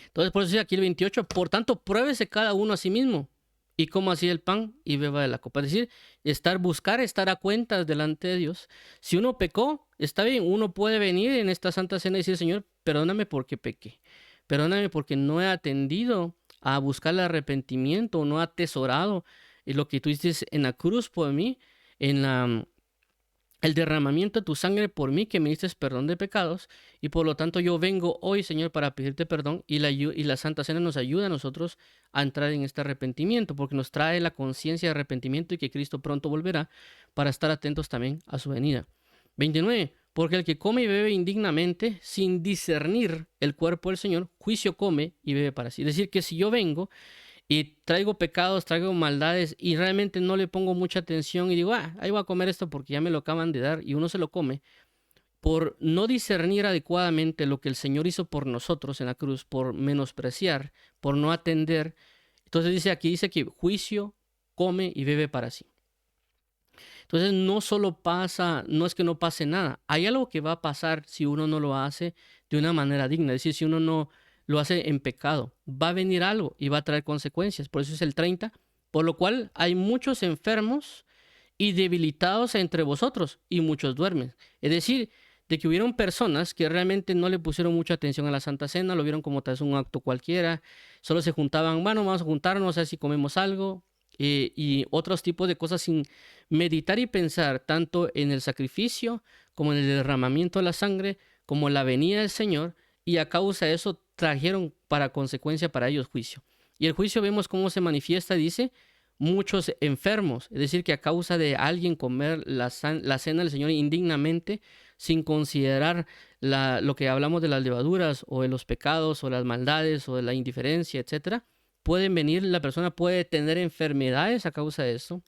Entonces, por eso dice aquí el 28, por tanto, pruébese cada uno a sí mismo y coma así el pan y beba de la copa. Es decir, buscar estar a cuentas delante de Dios. Si uno pecó, está bien, uno puede venir en esta Santa Cena y decir, Señor, perdóname porque pequé. Perdóname porque no he atendido a buscar el arrepentimiento, no he atesorado lo que tú hiciste en la cruz por mí, el derramamiento de tu sangre por mí, que me diste perdón de pecados, y por lo tanto yo vengo hoy, Señor, para pedirte perdón, y la Santa Cena nos ayuda a nosotros a entrar en este arrepentimiento, porque nos trae la conciencia de arrepentimiento y que Cristo pronto volverá para estar atentos también a su venida. 29. Porque el que come y bebe indignamente, sin discernir el cuerpo del Señor, juicio come y bebe para sí. Es decir, que si yo vengo y traigo pecados, traigo maldades y realmente no le pongo mucha atención y digo, ahí voy a comer esto porque ya me lo acaban de dar y uno se lo come por no discernir adecuadamente lo que el Señor hizo por nosotros en la cruz, por menospreciar, por no atender. Entonces dice que juicio come y bebe para sí. Entonces no solo pasa, no es que no pase nada, hay algo que va a pasar si uno no lo hace de una manera digna, es decir, si uno no lo hace en pecado, va a venir algo y va a traer consecuencias. Por eso es el 30, por lo cual hay muchos enfermos y debilitados entre vosotros, y muchos duermen. Es decir, de que hubieron personas que realmente no le pusieron mucha atención a la Santa Cena, lo vieron como tal vez un acto cualquiera, solo se juntaban, bueno, vamos a juntarnos a ver si comemos algo, y otros tipos de cosas sin meditar y pensar tanto en el sacrificio como en el derramamiento de la sangre, como en la venida del Señor, y a causa de eso trajeron para consecuencia para ellos juicio. Y el juicio vemos cómo se manifiesta, dice, muchos enfermos, es decir, que a causa de alguien comer la cena del Señor indignamente, sin considerar lo que hablamos de las levaduras o de los pecados o las maldades o de la indiferencia, etcétera, pueden venir, la persona puede tener enfermedades a causa de esto,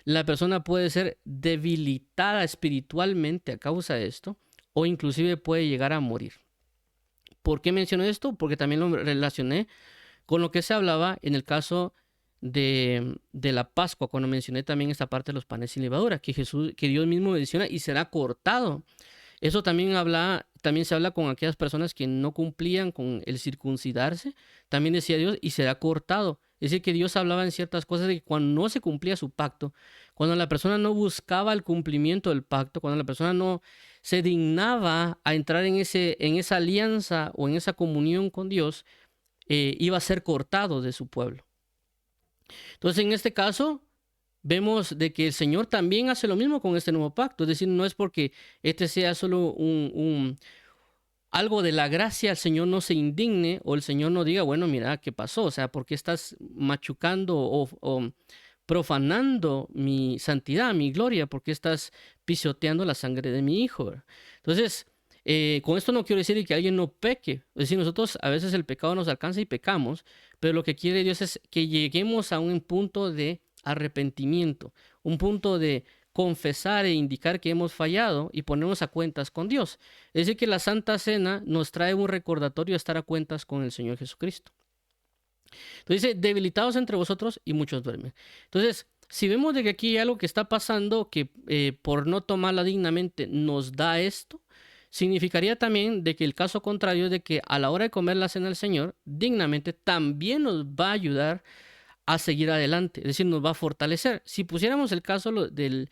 la persona puede ser debilitada espiritualmente a causa de esto, o inclusive puede llegar a morir. ¿Por qué menciono esto? Porque también lo relacioné con lo que se hablaba en el caso de la Pascua, cuando mencioné también esta parte de los panes sin levadura, que Dios mismo menciona y será cortado. Eso también se habla con aquellas personas que no cumplían con el circuncidarse. También decía Dios, y será cortado. Es decir, que Dios hablaba en ciertas cosas de que cuando no se cumplía su pacto, cuando la persona no buscaba el cumplimiento del pacto, cuando la persona no se dignaba a entrar en esa alianza o en esa comunión con Dios, iba a ser cortado de su pueblo. Entonces, en este caso, vemos de que el Señor también hace lo mismo con este nuevo pacto. Es decir, no es porque este sea solo algo de la gracia, el Señor no se indigne o el Señor no diga, bueno, mira, ¿qué pasó? O sea, ¿por qué estás machucando o profanando mi santidad, mi gloria? ¿Por qué estás pisoteando la sangre de mi hijo? Entonces, con esto no quiero decir que alguien no peque. Es decir, nosotros a veces el pecado nos alcanza y pecamos, pero lo que quiere Dios es que lleguemos a un punto de arrepentimiento, un punto de confesar e indicar que hemos fallado y ponernos a cuentas con Dios. Es decir, que la Santa Cena nos trae un recordatorio de estar a cuentas con el Señor Jesucristo. Entonces dice, debilitados entre vosotros y muchos duermen. Entonces, si vemos de que aquí hay algo que está pasando que por no tomarla dignamente nos da esto, significaría también de que el caso contrario es de que a la hora de comer la cena del Señor, dignamente también nos va a ayudar a seguir adelante, es decir, nos va a fortalecer. Si pusiéramos el caso de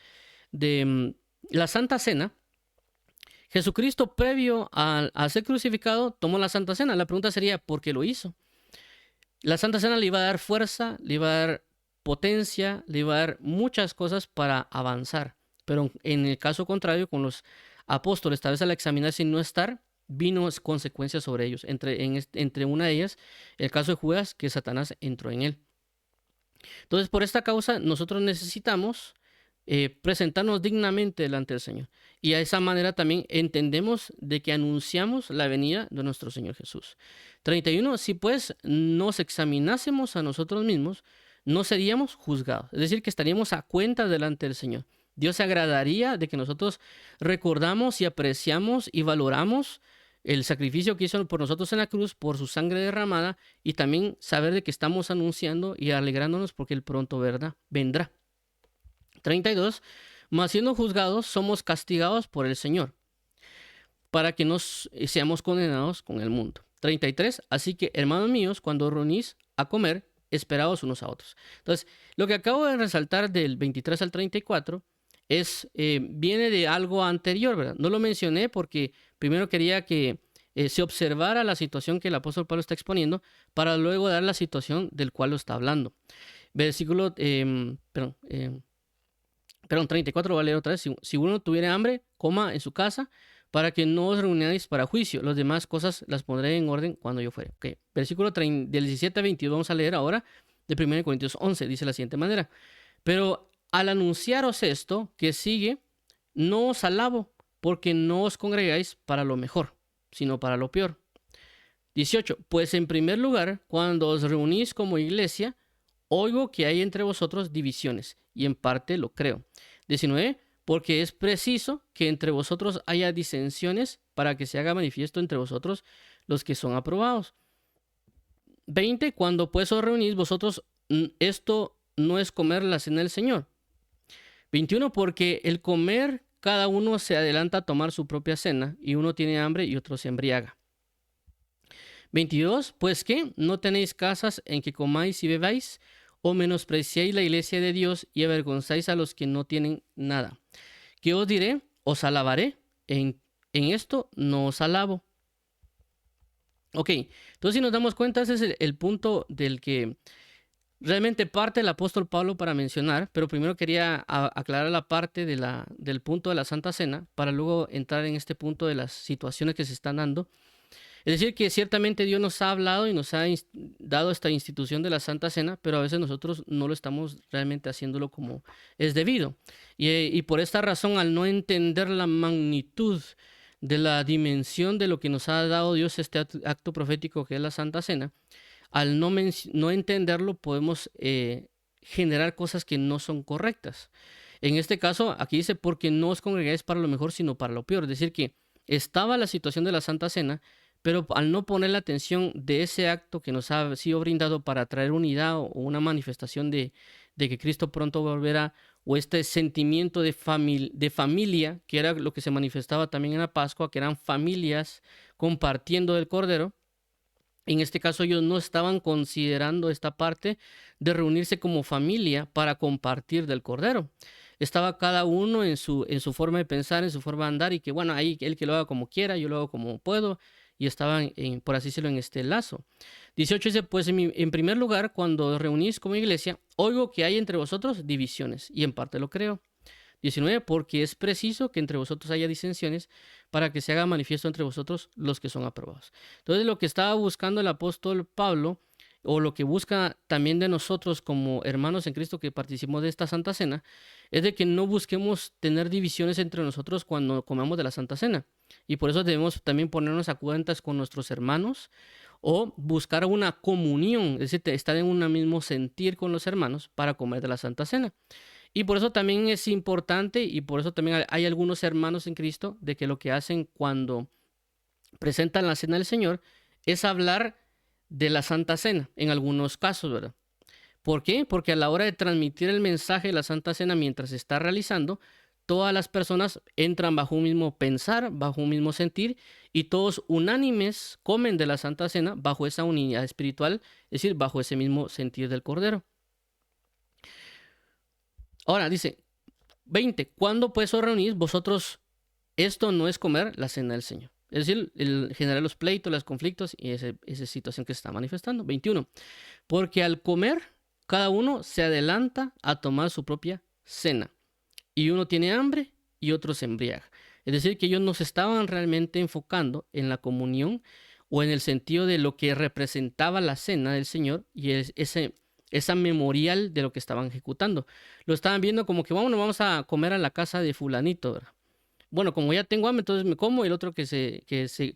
la Santa Cena, Jesucristo previo a ser crucificado tomó la Santa Cena. La pregunta sería, ¿por qué lo hizo? La Santa Cena le iba a dar fuerza, le iba a dar potencia, le iba a dar muchas cosas para avanzar. Pero en el caso contrario, con los apóstoles, tal vez al examinarse y no estar, vino consecuencias sobre ellos. Entre una de ellas, el caso de Judas, que Satanás entró en él. Entonces, por esta causa, nosotros necesitamos presentarnos dignamente delante del Señor. Y de esa manera también entendemos de que anunciamos la venida de nuestro Señor Jesús. 31. Si pues nos examinásemos a nosotros mismos, no seríamos juzgados. Es decir, que estaríamos a cuenta delante del Señor. Dios se agradaría de que nosotros recordamos y apreciamos y valoramos el sacrificio que hizo por nosotros en la cruz, por su sangre derramada, y también saber de que estamos anunciando y alegrándonos porque Él pronto vendrá. 32. Mas siendo juzgados, somos castigados por el Señor, para que nos seamos condenados con el mundo. 33. Así que, hermanos míos, cuando reunís a comer, esperaos unos a otros. Entonces, lo que acabo de resaltar del 23 al 34 viene de algo anterior, ¿verdad? No lo mencioné porque primero quería que se observara la situación que el apóstol Pablo está exponiendo para luego dar la situación del cual lo está hablando. Versículo, 34, voy a leer otra vez. Si uno tuviera hambre, coma en su casa para que no os reunáis para juicio. Las demás cosas las pondré en orden cuando yo fuere. Okay. Versículo del 17 a 22 vamos a leer ahora de 1 Corintios 11. Dice de la siguiente manera. Pero al anunciaros esto que sigue, no os alabo, porque no os congregáis para lo mejor, sino para lo peor. 18. Pues en primer lugar, cuando os reunís como iglesia, oigo que hay entre vosotros divisiones, y en parte lo creo. 19. porque es preciso que entre vosotros haya disensiones para que se haga manifiesto entre vosotros los que son aprobados. 20. Cuando pues os reunís vosotros, esto no es comer la cena del Señor. 21. Porque el comer, cada uno se adelanta a tomar su propia cena, y uno tiene hambre y otro se embriaga. 22. Pues que no tenéis casas en que comáis y bebáis, o menospreciáis la iglesia de Dios y avergonzáis a los que no tienen nada. ¿Qué os diré? Os alabaré. En esto no os alabo. Ok, entonces si nos damos cuenta, ese es el punto del que realmente parte el apóstol Pablo para mencionar, pero primero quería aclarar la parte del punto de la Santa Cena para luego entrar en este punto de las situaciones que se están dando. Es decir, que ciertamente Dios nos ha hablado y nos ha dado esta institución de la Santa Cena, pero a veces nosotros no lo estamos realmente haciéndolo como es debido. Y por esta razón, al no entender la magnitud de la dimensión de lo que nos ha dado Dios, este acto profético que es la Santa Cena, al no entenderlo podemos generar cosas que no son correctas. En este caso, aquí dice, porque no os congregáis para lo mejor, sino para lo peor. Es decir, que estaba la situación de la Santa Cena, pero al no poner la atención de ese acto que nos ha sido brindado para traer unidad o una manifestación de que Cristo pronto volverá, o este sentimiento de familia, que era lo que se manifestaba también en la Pascua, que eran familias compartiendo el Cordero. En este caso ellos no estaban considerando esta parte de reunirse como familia para compartir del Cordero. Estaba cada uno en su forma de pensar, en su forma de andar, y que bueno, ahí él que lo haga como quiera, yo lo hago como puedo, y estaban, por así decirlo, en este lazo. 18 dice, pues en primer lugar, cuando os reunís como iglesia, oigo que hay entre vosotros divisiones, y en parte lo creo. 19, porque es preciso que entre vosotros haya disensiones para que se haga manifiesto entre vosotros los que son aprobados. Entonces, lo que estaba buscando el apóstol Pablo, o lo que busca también de nosotros como hermanos en Cristo que participamos de esta Santa Cena, es de que no busquemos tener divisiones entre nosotros cuando comamos de la Santa Cena. Y por eso debemos también ponernos a cuentas con nuestros hermanos o buscar una comunión, es decir, estar en un mismo sentir con los hermanos para comer de la Santa Cena. Y por eso también es importante, y por eso también hay algunos hermanos en Cristo, de que lo que hacen cuando presentan la Cena del Señor es hablar de la Santa Cena, en algunos casos, ¿verdad? ¿Por qué? Porque a la hora de transmitir el mensaje de la Santa Cena mientras se está realizando, todas las personas entran bajo un mismo pensar, bajo un mismo sentir, y todos unánimes comen de la Santa Cena bajo esa unidad espiritual, es decir, bajo ese mismo sentir del Cordero. Ahora dice, 20, ¿cuándo pues os reunís vosotros? Esto no es comer la cena del Señor. Es decir, generar los pleitos, los conflictos y esa situación que se está manifestando. 21, porque al comer, cada uno se adelanta a tomar su propia cena. Y uno tiene hambre y otro se embriaga. Es decir, que ellos no se estaban realmente enfocando en la comunión o en el sentido de lo que representaba la cena del Señor y esa memorial de lo que estaban ejecutando. Lo estaban viendo como que vamos a comer a la casa de fulanito, ¿verdad? Bueno, como ya tengo hambre, entonces me como, y el otro que se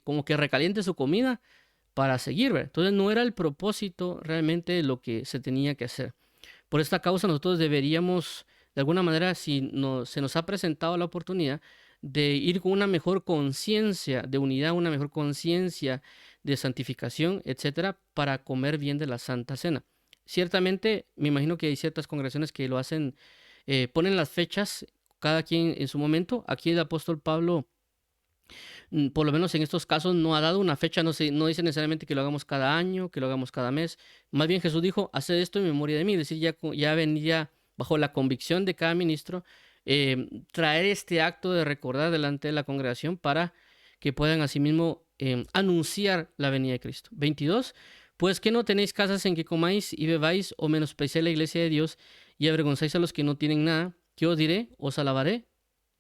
como que recaliente su comida para seguir, ¿verdad? Entonces no era el propósito realmente de lo que se tenía que hacer. Por esta causa nosotros deberíamos, de alguna manera, si se nos ha presentado la oportunidad de ir con una mejor conciencia de unidad, una mejor conciencia de santificación, etcétera, para comer bien de la Santa Cena. Ciertamente, me imagino que hay ciertas congregaciones que lo hacen, ponen las fechas, cada quien en su momento. Aquí el apóstol Pablo, por lo menos en estos casos, no ha dado una fecha, no dice necesariamente que lo hagamos cada año, que lo hagamos cada mes. Más bien Jesús dijo, haced esto en memoria de mí, es decir, ya venía bajo la convicción de cada ministro, traer este acto de recordar delante de la congregación para que puedan asimismo anunciar la venida de Cristo. 22, pues que no tenéis casas en que comáis y bebáis, o menospreciáis la iglesia de Dios y avergonzáis a los que no tienen nada. ¿Qué os diré? Os alabaré.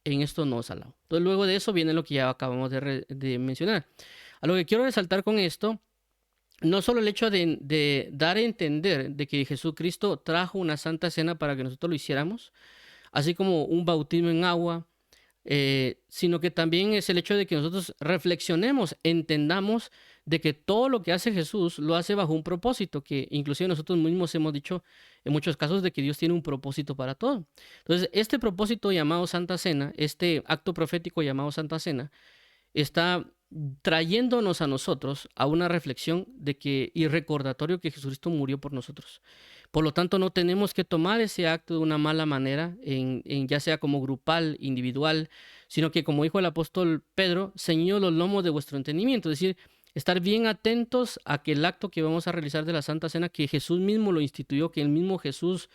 En esto no os alabo. Entonces luego de eso viene lo que ya acabamos de mencionar. A lo que quiero resaltar con esto, no solo el hecho de dar a entender de que Jesucristo trajo una santa cena para que nosotros lo hiciéramos, así como un bautismo en agua, sino que también es el hecho de que nosotros reflexionemos, entendamos de que todo lo que hace Jesús lo hace bajo un propósito, que inclusive nosotros mismos hemos dicho en muchos casos de que Dios tiene un propósito para todo. Entonces, este propósito llamado Santa Cena, este acto profético llamado Santa Cena, está trayéndonos a nosotros a una reflexión de que y recordatorio que Jesucristo murió por nosotros. Por lo tanto, no tenemos que tomar ese acto de una mala manera, ya sea como grupal, individual, sino que, como dijo el apóstol Pedro, ceñid los lomos de vuestro entendimiento, es decir, estar bien atentos a que el acto que vamos a realizar de la Santa Cena, que Jesús mismo lo instituyó, que el mismo Jesús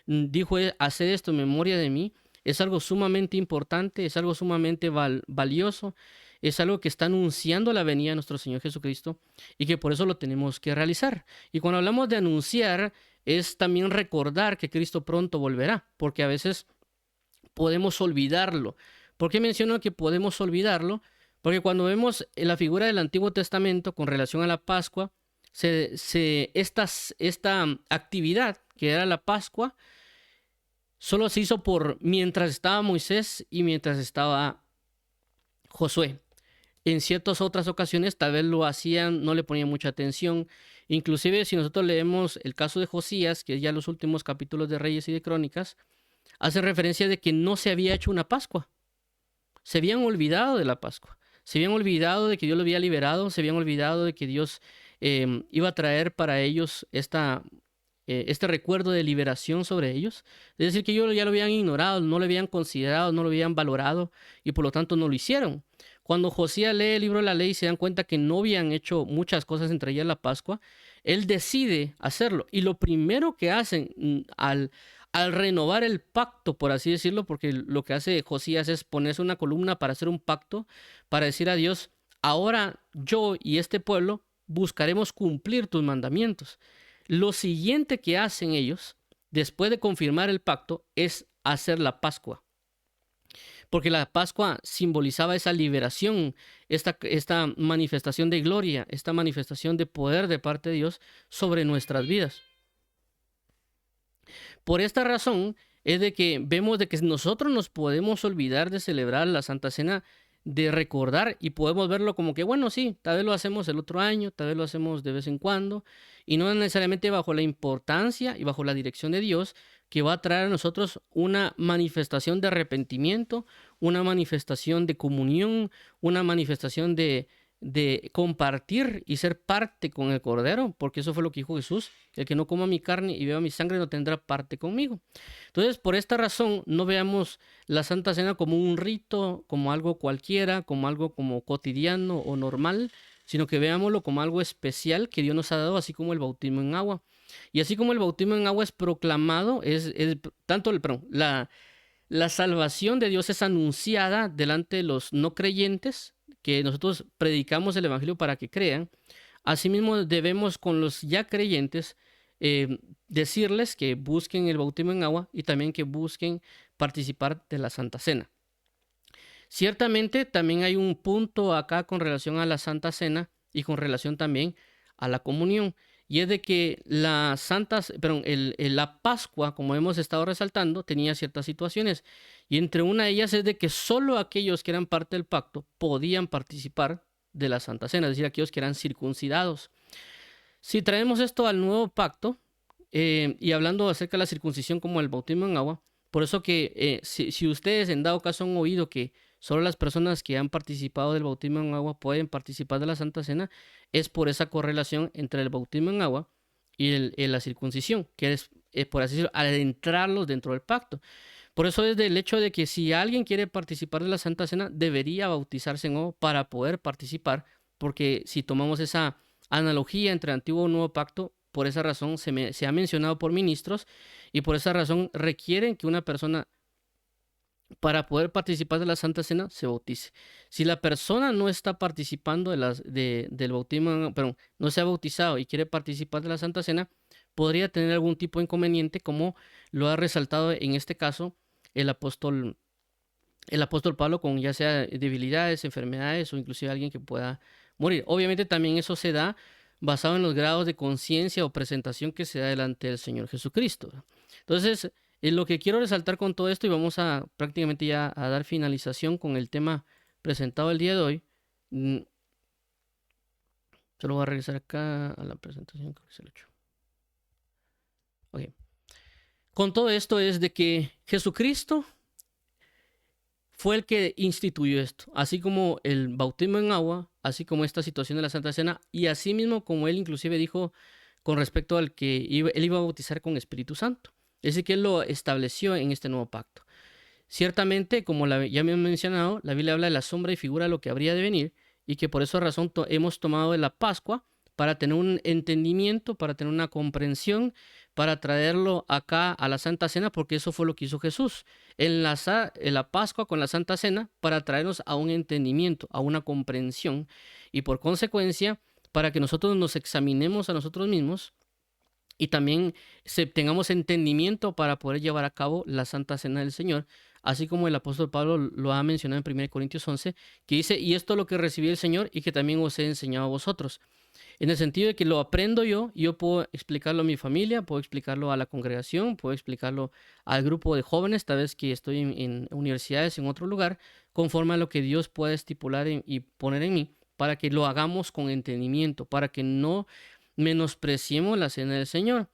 dijo, haced esto en memoria de mí, es algo sumamente importante, es algo sumamente valioso, es algo que está anunciando la venida de nuestro Señor Jesucristo y que por eso lo tenemos que realizar. Y cuando hablamos de anunciar, es también recordar que Cristo pronto volverá, porque a veces podemos olvidarlo. ¿Por qué menciono que podemos olvidarlo? Porque cuando vemos la figura del Antiguo Testamento con relación a la Pascua, esta actividad que era la Pascua solo se hizo por mientras estaba Moisés y mientras estaba Josué. En ciertas otras ocasiones tal vez lo hacían, no le ponían mucha atención. Inclusive si nosotros leemos el caso de Josías, que es ya los últimos capítulos de Reyes y de Crónicas, hace referencia de que no se había hecho una Pascua. Se habían olvidado de la Pascua. Se habían olvidado de que Dios lo había liberado. Se habían olvidado de que Dios iba a traer para ellos este recuerdo de liberación sobre ellos. Es decir, que ellos ya lo habían ignorado, no lo habían considerado, no lo habían valorado y por lo tanto no lo hicieron. Cuando Josías lee el libro de la ley y se dan cuenta que no habían hecho muchas cosas, entre ellas la Pascua, él decide hacerlo. Y lo primero que hacen al renovar el pacto, por así decirlo, porque lo que hace Josías es ponerse una columna para hacer un pacto, para decir a Dios, ahora yo y este pueblo buscaremos cumplir tus mandamientos. Lo siguiente que hacen ellos, después de confirmar el pacto, es hacer la Pascua. Porque la Pascua simbolizaba esa liberación, esta manifestación de gloria, esta manifestación de poder de parte de Dios sobre nuestras vidas. Por esta razón es de que vemos de que nosotros nos podemos olvidar de celebrar la Santa Cena, de recordar y podemos verlo como que, bueno, sí, tal vez lo hacemos el otro año, tal vez lo hacemos de vez en cuando, y no necesariamente bajo la importancia y bajo la dirección de Dios, que va a traer a nosotros una manifestación de arrepentimiento, una manifestación de comunión, una manifestación de compartir y ser parte con el Cordero, porque eso fue lo que dijo Jesús, el que no coma mi carne y beba mi sangre no tendrá parte conmigo. Entonces, por esta razón, no veamos la Santa Cena como un rito, como algo cualquiera, como algo como cotidiano o normal, sino que veámoslo como algo especial que Dios nos ha dado, así como el bautismo en agua. Y así como el bautismo en agua es proclamado, la salvación de Dios es anunciada delante de los no creyentes, que nosotros predicamos el Evangelio para que crean. Asimismo, debemos con los ya creyentes decirles que busquen el bautismo en agua y también que busquen participar de la Santa Cena. Ciertamente también hay un punto acá con relación a la Santa Cena y con relación también a la comunión. Y es de que la Pascua, como hemos estado resaltando, tenía ciertas situaciones. Y entre una de ellas es de que solo aquellos que eran parte del pacto podían participar de la Santa Cena, es decir, aquellos que eran circuncidados. Si traemos esto al nuevo pacto, y hablando acerca de la circuncisión como el bautismo en agua, por eso que si ustedes en dado caso han oído que solo las personas que han participado del bautismo en agua pueden participar de la Santa Cena, es por esa correlación entre el bautismo en agua y la circuncisión, que es, por así decirlo, adentrarlos dentro del pacto. Por eso es del hecho de que si alguien quiere participar de la Santa Cena, debería bautizarse en agua para poder participar, porque si tomamos esa analogía entre Antiguo y Nuevo Pacto, por esa razón se ha mencionado por ministros y por esa razón requieren que una persona para poder participar de la Santa Cena se bautice. Si la persona no está participando del bautismo, pero no se ha bautizado y quiere participar de la Santa Cena, podría tener algún tipo de inconveniente, como lo ha resaltado en este caso el apóstol Pablo, con ya sea debilidades, enfermedades o inclusive alguien que pueda morir. Obviamente también eso se da basado en los grados de conciencia o presentación que se da delante del Señor Jesucristo. Entonces, lo que quiero resaltar con todo esto, y vamos a prácticamente ya a dar finalización con el tema presentado el día de hoy, Solo voy a regresar acá a la presentación, creo que se lo he hecho. Ok. Con todo esto es de que Jesucristo fue el que instituyó esto, así como el bautismo en agua, así como esta situación de la Santa Cena, y así mismo como él inclusive dijo con respecto al que él iba a bautizar con Espíritu Santo. Es decir, que él lo estableció en este nuevo pacto. Ciertamente, como ya me he mencionado, la Biblia habla de la sombra y figura de lo que habría de venir, y que por esa razón hemos tomado de la Pascua para tener un entendimiento, para tener una comprensión, para traerlo acá a la Santa Cena, porque eso fue lo que hizo Jesús. Enlazar la Pascua con la Santa Cena para traernos a un entendimiento, a una comprensión, y por consecuencia, para que nosotros nos examinemos a nosotros mismos y también tengamos entendimiento para poder llevar a cabo la Santa Cena del Señor, así como el apóstol Pablo lo ha mencionado en 1 Corintios 11, que dice, y esto es lo que recibí del Señor y que también os he enseñado a vosotros. En el sentido de que lo aprendo yo puedo explicarlo a mi familia, puedo explicarlo a la congregación, puedo explicarlo al grupo de jóvenes, tal vez que estoy en universidades, en otro lugar, conforme a lo que Dios pueda estipular y poner en mí, para que lo hagamos con entendimiento, para que no menospreciemos la cena del Señor.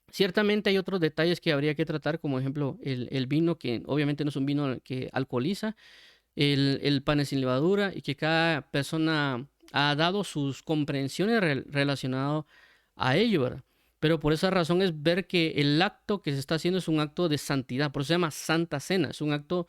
Ciertamente hay otros detalles que habría que tratar, como ejemplo el vino, que obviamente no es un vino que alcoholiza, el pan sin levadura, y que cada persona ha dado sus comprensiones relacionadas a ello, ¿verdad? Pero por esa razón es ver que el acto que se está haciendo es un acto de santidad, por eso se llama Santa Cena, es un acto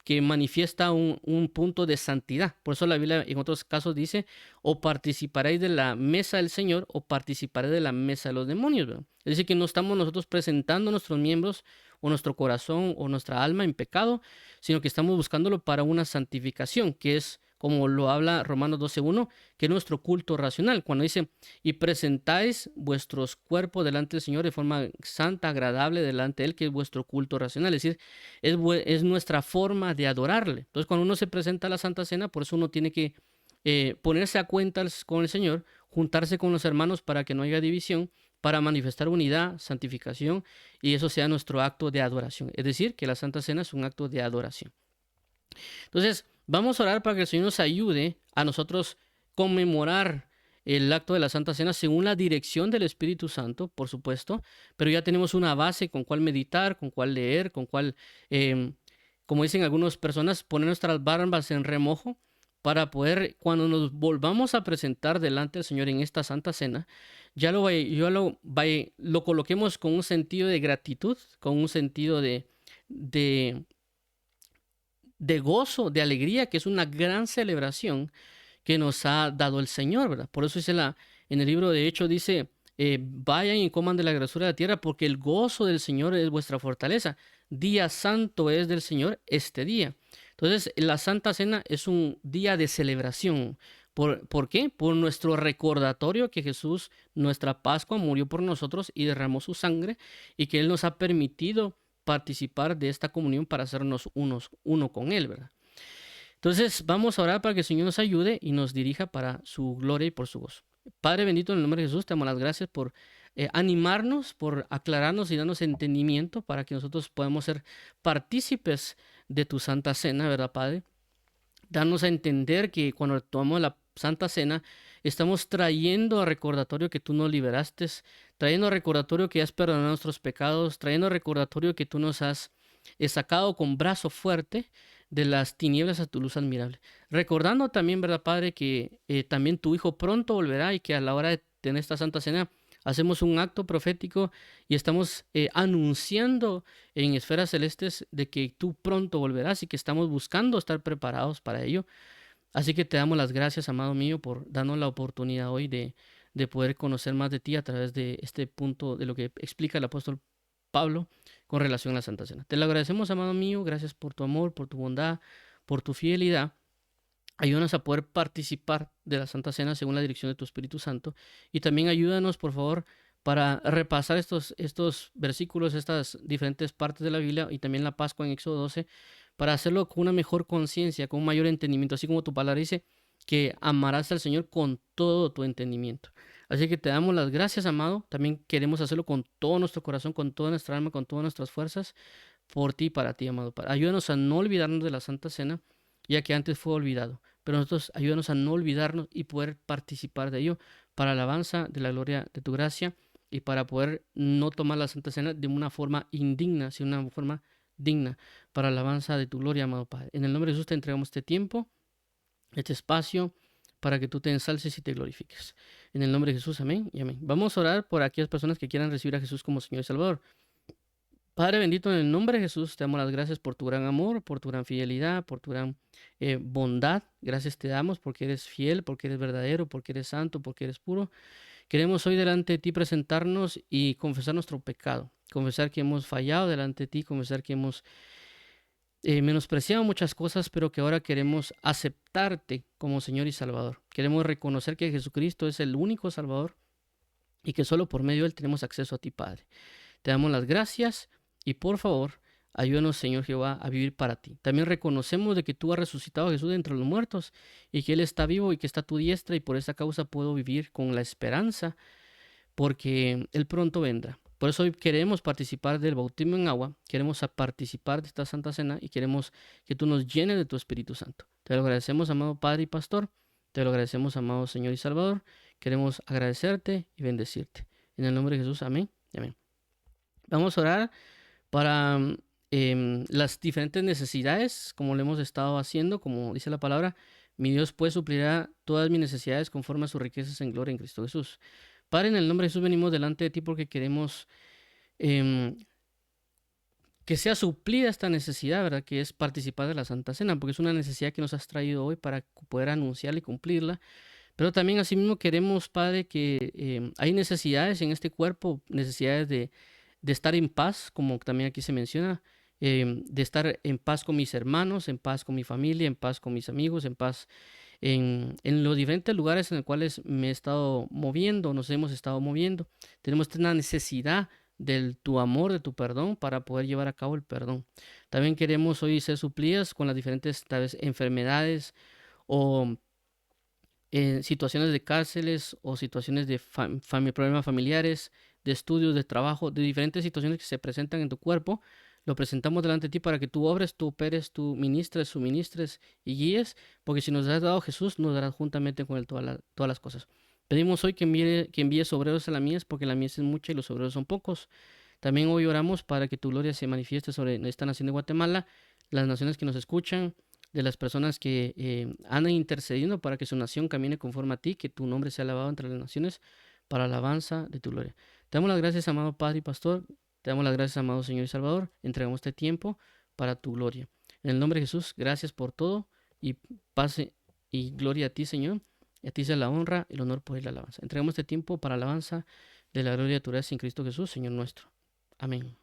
que manifiesta un punto de santidad. Por eso la Biblia en otros casos dice, o participaréis de la mesa del Señor o participaréis de la mesa de los demonios, ¿verdad? Es decir, que no estamos nosotros presentando nuestros miembros o nuestro corazón o nuestra alma en pecado, sino que estamos buscándolo para una santificación, que es como lo habla Romanos 12:1, que es nuestro culto racional, cuando dice, y presentáis vuestros cuerpos delante del Señor de forma santa, agradable delante de Él, que es vuestro culto racional, es decir, es nuestra forma de adorarle. Entonces, cuando uno se presenta a la Santa Cena, por eso uno tiene que ponerse a cuentas con el Señor, juntarse con los hermanos para que no haya división, para manifestar unidad, santificación, y eso sea nuestro acto de adoración. Es decir, que la Santa Cena es un acto de adoración. Entonces, vamos a orar para que el Señor nos ayude a nosotros conmemorar el acto de la Santa Cena según la dirección del Espíritu Santo, por supuesto, pero ya tenemos una base con cuál meditar, con cuál leer, con cuál, como dicen algunas personas, poner nuestras barbas en remojo para poder, cuando nos volvamos a presentar delante del Señor en esta Santa Cena, ya lo coloquemos con un sentido de gratitud, con un sentido de, de gozo, de alegría, que es una gran celebración que nos ha dado el Señor, ¿verdad? Por eso dice en el libro de Hechos, dice, vayan y coman de la grasura de la tierra, porque el gozo del Señor es vuestra fortaleza. Día santo es del Señor este día. Entonces, la Santa Cena es un día de celebración. ¿Por qué? Por nuestro recordatorio que Jesús, nuestra Pascua, murió por nosotros y derramó su sangre, y que Él nos ha permitido participar de esta comunión para hacernos uno con Él, ¿verdad? Entonces vamos a orar para que el Señor nos ayude y nos dirija para su gloria y por su gozo. Padre bendito, en el nombre de Jesús, te damos las gracias por animarnos, por aclararnos y darnos entendimiento para que nosotros podamos ser partícipes de tu Santa Cena, ¿verdad, Padre? Darnos a entender que cuando tomamos la Santa Cena, estamos trayendo a recordatorio que tú nos liberaste, trayendo a recordatorio que has perdonado nuestros pecados, trayendo a recordatorio que tú nos has sacado con brazo fuerte de las tinieblas a tu luz admirable. Recordando también, ¿verdad, Padre, que también tu Hijo pronto volverá y que a la hora de tener esta Santa Cena hacemos un acto profético y estamos anunciando en esferas celestes de que tú pronto volverás y que estamos buscando estar preparados para ello. Así que te damos las gracias, amado mío, por darnos la oportunidad hoy de poder conocer más de ti a través de este punto de lo que explica el apóstol Pablo con relación a la Santa Cena. Te lo agradecemos, amado mío, gracias por tu amor, por tu bondad, por tu fidelidad. Ayúdanos a poder participar de la Santa Cena según la dirección de tu Espíritu Santo. Y también ayúdanos, por favor, para repasar estos versículos, estas diferentes partes de la Biblia y también la Pascua en Éxodo 12, para hacerlo con una mejor conciencia, con un mayor entendimiento, así como tu palabra dice, que amarás al Señor con todo tu entendimiento. Así que te damos las gracias, amado. También queremos hacerlo con todo nuestro corazón, con toda nuestra alma, con todas nuestras fuerzas, por ti y para ti, amado. Ayúdanos a no olvidarnos de la Santa Cena, ya que antes fue olvidado. pero nosotros ayúdanos a no olvidarnos y poder participar de ello para alabanza de la gloria de tu gracia y para poder no tomar la Santa Cena de una forma indigna, sino de una forma digna para alabanza de tu gloria, amado Padre. En el nombre de Jesús te entregamos este tiempo, este espacio, para que tú te ensalces y te glorifiques. En el nombre de Jesús, amén y amén. Vamos a orar por aquellas personas que quieran recibir a Jesús como Señor y Salvador. Padre bendito, en el nombre de Jesús, te damos las gracias por tu gran amor, por tu gran fidelidad, por tu gran bondad. Gracias te damos porque eres fiel, porque eres verdadero, porque eres santo, porque eres puro. Queremos hoy delante de ti presentarnos y confesar nuestro pecado, confesar que hemos fallado delante de ti, confesar que hemos menospreciado muchas cosas, pero que ahora queremos aceptarte como Señor y Salvador. Queremos reconocer que Jesucristo es el único Salvador y que solo por medio de Él tenemos acceso a ti, Padre. Te damos las gracias y por favor, ayúdanos, Señor Jehová, a vivir para ti. También reconocemos de que tú has resucitado a Jesús de entre los muertos y que Él está vivo y que está a tu diestra y por esa causa puedo vivir con la esperanza porque Él pronto vendrá. Por eso hoy queremos participar del bautismo en agua, queremos participar de esta Santa Cena y queremos que tú nos llenes de tu Espíritu Santo. Te lo agradecemos, amado Padre y Pastor. Te lo agradecemos, amado Señor y Salvador. Queremos agradecerte y bendecirte. En el nombre de Jesús, amén y amén. Vamos a orar para las diferentes necesidades, como lo hemos estado haciendo, como dice la palabra. Mi Dios pues suplirá todas mis necesidades conforme a sus riquezas en gloria en Cristo Jesús. Padre, en el nombre de Jesús venimos delante de ti porque queremos em, que sea suplida esta necesidad, ¿verdad? Que es participar de la Santa Cena, porque es una necesidad que nos has traído hoy para poder anunciarla y cumplirla. Pero también asimismo queremos, Padre, que hay necesidades en este cuerpo, necesidades de estar en paz, como también aquí se menciona, de estar en paz con mis hermanos, en paz con mi familia, en paz con mis amigos, en paz en los diferentes lugares en los cuales me he estado moviendo, nos hemos estado moviendo. Tenemos una necesidad de tu amor, de tu perdón, para poder llevar a cabo el perdón. También queremos hoy ser suplidas con las diferentes tal vez, enfermedades o situaciones de cárceles o situaciones de problemas familiares, de estudios, de trabajo, de diferentes situaciones que se presentan en tu cuerpo. Lo presentamos delante de ti para que tú obres, tú operes, tú ministres, suministres y guíes, porque si nos has dado Jesús, nos darás juntamente con Él todas las cosas. Pedimos hoy que envíes obreros a la mies, porque la mies es mucha y los obreros son pocos. También hoy oramos para que tu gloria se manifieste sobre esta nación de Guatemala, las naciones que nos escuchan, de las personas que andan intercediendo para que su nación camine conforme a ti, que tu nombre sea alabado entre las naciones para alabanza de tu gloria. Te damos las gracias, amado Padre y Pastor. Te damos las gracias, amado Señor y Salvador. Entregamos este tiempo para tu gloria. En el nombre de Jesús, gracias por todo y pase y gloria a ti, Señor. Y a ti sea la honra, el honor, por la alabanza. Entregamos este tiempo para alabanza de la gloria de tu gracia en Cristo Jesús, Señor nuestro. Amén.